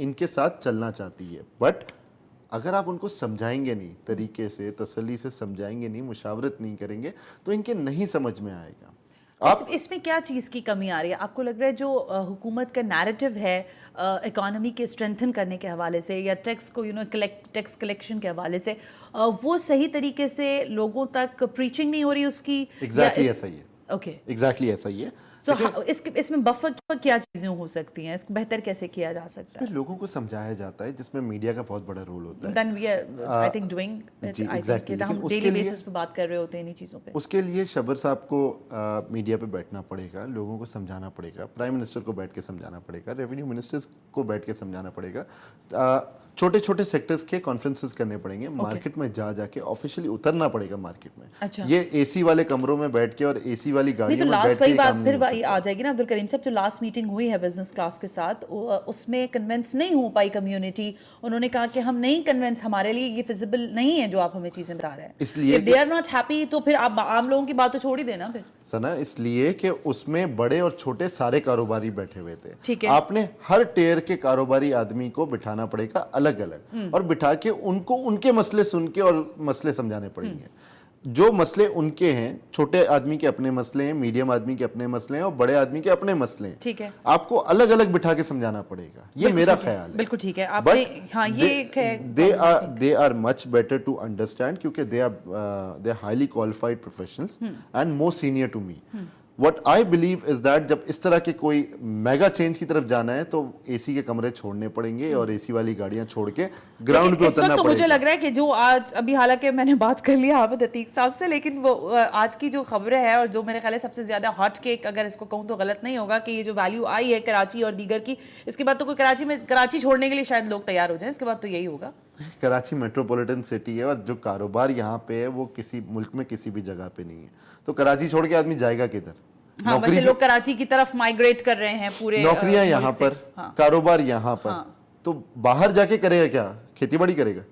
इनके साथ चलना चाहती है, बट अगर आप उनको समझाएंगे नहीं, तरीके से तसल्ली से समझाएंगे नहीं, मुशावरत नहीं करेंगे, तो इनके नहीं समझ में आएगा। इसमें क्या चीज़ की कमी आ रही है आपको लग रहा है? जो हुकूमत का नैरेटिव है इकोनॉमी के स्ट्रेंथन करने के हवाले से या टैक्स को टैक्स कलेक्शन के हवाले से, वो सही तरीके से लोगों तक प्रीचिंग नहीं हो रही उसकी? एग्जैक्टली ऐसा ही है। ओके, एग्जैक्टली ऐसा ही है। सो इसमें बफर क्या चीज़ें हो सकती हैं, इसको बेहतर कैसे किया जा सकता है? लोगों को समझाया जाता है, जिसमें मीडिया का बहुत बड़ा रोल होता है। Then we are, I think, doing it. जी, exactly. हम डेली बेसिस पे बात कर रहे होते हैं इन चीज़ों पे। उसके लिए शबर साहब को मीडिया पे बैठना पड़ेगा, लोगों को समझाना पड़ेगा, प्राइम मिनिस्टर को बैठ के समझाना पड़ेगा, रेवेन्यू मिनिस्टर्स को बैठ के समझाना पड़ेगा, छोटे छोटे सेक्टर्स के कॉन्फ्रेंसेस करने पड़ेंगे, मार्केट में जाके ऑफिशियली उतरना पड़ेगा मार्केट में। अच्छा, ये AC वाले कमरों में बैठ के और AC वाली गाड़ियों में बैठ के बात फिर वही आ जाएगी ना अब्दुल करीम साहब, जो लास्ट मीटिंग हुई है बिजनेस क्लास के साथ, उसमें कन्विंस नहीं हो पाई कम्युनिटी। उन्होंने कहा कि हम नहीं कन्विंस, हमारे लिए ये फिजिबल नहीं है जो आप हमें चीजें बता रहे हैं, इसलिए दे आर नॉट हैप्पी, तो फिर आप आम लोगों की बात तो छोड़ ही देना फिर। सना, इसलिए कि उसमें बड़े और छोटे सारे कारोबारी बैठे हुए थे। ठीक है, आपने हर टेयर के कारोबारी आदमी को बिठाना पड़ेगा अलग अलग, और बिठा के उनको उनके मसले सुन के और मसले समझाने पड़ेंगे। जो मसले उनके हैं, छोटे आदमी के अपने मसले हैं, मीडियम आदमी के अपने मसले हैं और बड़े आदमी के अपने मसले हैं। ठीक है, आपको अलग अलग बिठा के समझाना पड़ेगा, ये मेरा ख्याल है। बिल्कुल ठीक है, आपने हाँ ये they are much better to understand, क्योंकि they are highly qualified professionals and more senior to me. What I believe is that जब इस तरह के कोई मेगा चेंज की तरफ जाना है तो एसी के कमरे छोड़ने पड़ेंगे और एसी वाली गाड़ियां छोड़ के ग्राउंड पे इस उतरना वक्त तो मुझे पड़ेगा। लग रहा है कि जो आज अभी, हालांकि मैंने बात कर लिया हामिद अतीक साहब से, लेकिन वो आज की जो खबरें हैं और जो मेरे ख्याल है सबसे ज्यादा हॉट केक, अगर इसको कहूँ तो गलत नहीं होगा, कि ये जो वैल्यू आई है कराची और दीगर की, इसके बाद तो कोई कराची छोड़ने के लिए शायद लोग तैयार हो जाएं, इसके बाद तो यही होगा। कराची मेट्रोपॉलिटन सिटी है और जो कारोबार यहाँ पे है वो किसी मुल्क में किसी भी जगह पे नहीं है, तो कराची छोड़ के आदमी जाएगा किधर? हाँ, वैसे लोग कराची की तरफ माइग्रेट कर रहे हैं पूरे, नौकरियां यहाँ पर, कारोबार यहाँ पर, तो बाहर जाके करेगा क्या? खेती बाड़ी करेगा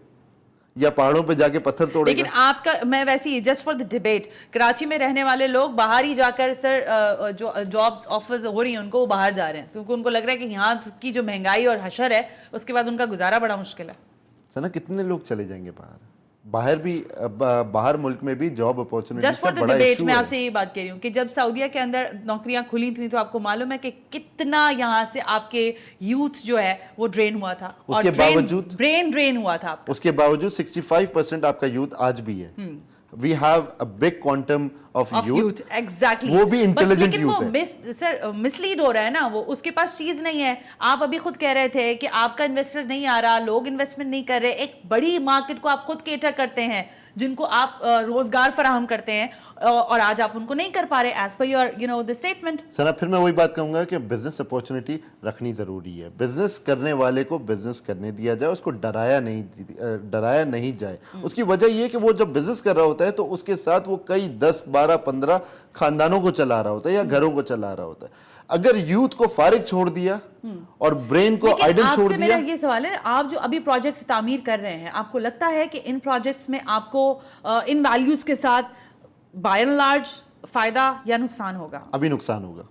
या पहाड़ों पे जाके पत्थर तोड़ेगा? लेकिन आपका, मैं वैसे ही just for the debate, Karachi में रहने वाले लोग बाहर ही जाकर सर जो जॉब्स ऑफर्स हो रही हैं उनको, वो बाहर जा रहे हैं क्योंकि उनको लग रहा है कि यहाँ की जो महंगाई और हशर है उसके बाद उनका गुजारा बड़ा मुश्किल है। सना कितने लोग चले जाएंगे बाहर भी बाहर मुल्क में भी job opportunity just for the debate मैं आपसे यही बात कह रही हूँ कि जब सऊदीया के अंदर नौकरियां खुली थी तो आपको मालूम है कि कितना यहाँ से आपके यूथ जो है वो ड्रेन हुआ था, उसके बावजूद ब्रेन ड्रेन हुआ था आपका। उसके बावजूद 65% आपका यूथ आज भी है। We have a big quantum of youth, exactly, वो भी इंटेलिजेंट यूथ है। सर मिसलीड हो रहा है ना, वो उसके पास चीज नहीं है। आप अभी खुद कह रहे थे कि आपका इन्वेस्टर नहीं आ रहा, लोग इन्वेस्टमेंट नहीं कर रहे, एक बड़ी मार्केट को आप खुद केटर करते हैं जिनको आप रोजगार फराहम करते हैं, और आज आप उनको नहीं कर पा रहे as per your the statement. सना फिर मैं वही बात कहूंगा कि बिजनेस अपॉर्चुनिटी रखनी जरूरी है। बिजनेस करने वाले को बिजनेस करने दिया जाए, उसको डराया नहीं जाए। उसकी वजह यह कि वो जब बिजनेस कर रहा होता है तो उसके साथ वो कई 10, 12, 15 खानदानों को चला रहा होता है या घरों को चला रहा होता है। अगर यूथ को फारिग छोड़ दिया और ब्रेन को आइडल छोड़ दिया। मेरा ये सवाल है, आप जो अभी प्रोजेक्ट तामीर कर रहे हैं, आपको लगता है कि इन प्रोजेक्ट्स में आपको इन वैल्यूज के साथ बाय एंड लार्ज फायदा या नुकसान होगा? अभी नुकसान होगा,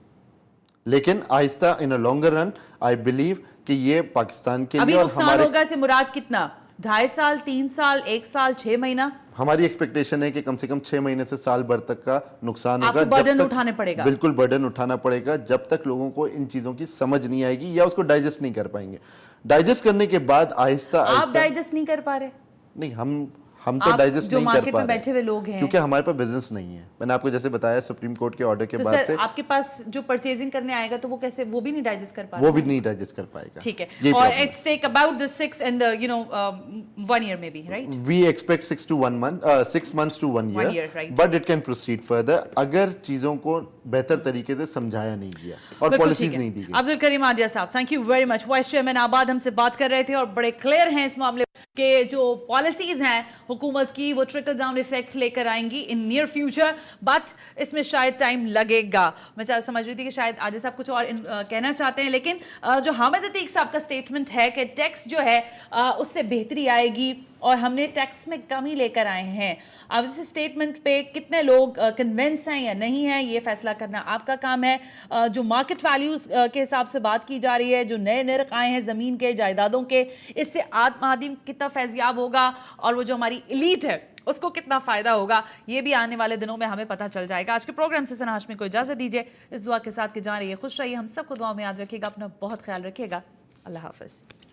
लेकिन आहिस्ता in a longer run I believe कि ये पाकिस्तान के अभी लिए और नुकसान होगा से मुराद कितना? 2.5 साल, 3 साल, 1 साल, 6 महीना? हमारी एक्सपेक्टेशन है कि कम से कम 6 महीने से साल भर तक का नुकसान होगा। बर्डन उठाने पड़ेगा, बिल्कुल बर्डन उठाना पड़ेगा जब तक लोगों को इन चीजों की समझ नहीं आएगी या उसको डाइजेस्ट नहीं कर पाएंगे। डाइजेस्ट करने के बाद आहिस्ता आप डाइजेस्ट नहीं कर पा रहे? नहीं, हम तो डाइजेस्ट नहीं कर पा रहे बैठे हुए लोग हैं, क्योंकि हमारे पास बिजनेस नहीं है। मैंने आपको जैसे बताया सुप्रीम कोर्ट के ऑर्डर के तो बाद से आपके पास जो परचेजिंग करने आएगा तो वो कैसे, वो भी नहीं डाइजेस्ट कर पाएगा? वो भी नहीं डाइजेस्ट कर पाएगा। ठीक है, और it's take about the 6 and 1 year maybe, right? We expect 6 months to 1 year, right? but it can proceed further अगर चीजों को बेहतर तरीके से समझाया नहीं गया और पॉलिसीज नहीं दी गई। अब्दुल करीम आदिया साहब, thank you very much. Vice chairman आबाद हमसे बात कर रहे थे और बड़े क्लियर हैं इस मामले के जो पॉलिसीज हैं हुकूमत की, वो ट्रिकल डाउन इफेक्ट लेकर आएंगी इन नियर फ्यूचर, बट इसमें शायद टाइम लगेगा। मैं समझ रही थी कि शायद आदिया साहब कुछ और कहना चाहते हैं, लेकिन जो हामिद अतीक साहब का स्टेटमेंट है कि टैक्स जो है उससे बेहतरी आएगी और हमने टैक्स में कमी लेकर आए हैं। अब इस स्टेटमेंट पे कितने लोग कन्विंस हैं या नहीं है, ये फैसला करना आपका काम है। जो मार्केट वैल्यूज के हिसाब से बात की जा रही है, जो नए नर्ख आए हैं ज़मीन के, जायदादों के, इससे आम आदमी कितना फैज़याब होगा और वो जो हमारी एलीट है उसको कितना फायदा होगा, ये भी आने वाले दिनों में हमें पता चल जाएगा। आज के प्रोग्राम से सना हाशमी को इजाजत दीजिए, इस दुआ के साथ कि जान रहिए, खुश रहिए, हम सबको दुआ में याद रखिएगा, अपना बहुत ख्याल रखिएगा। अल्लाह हाफिज।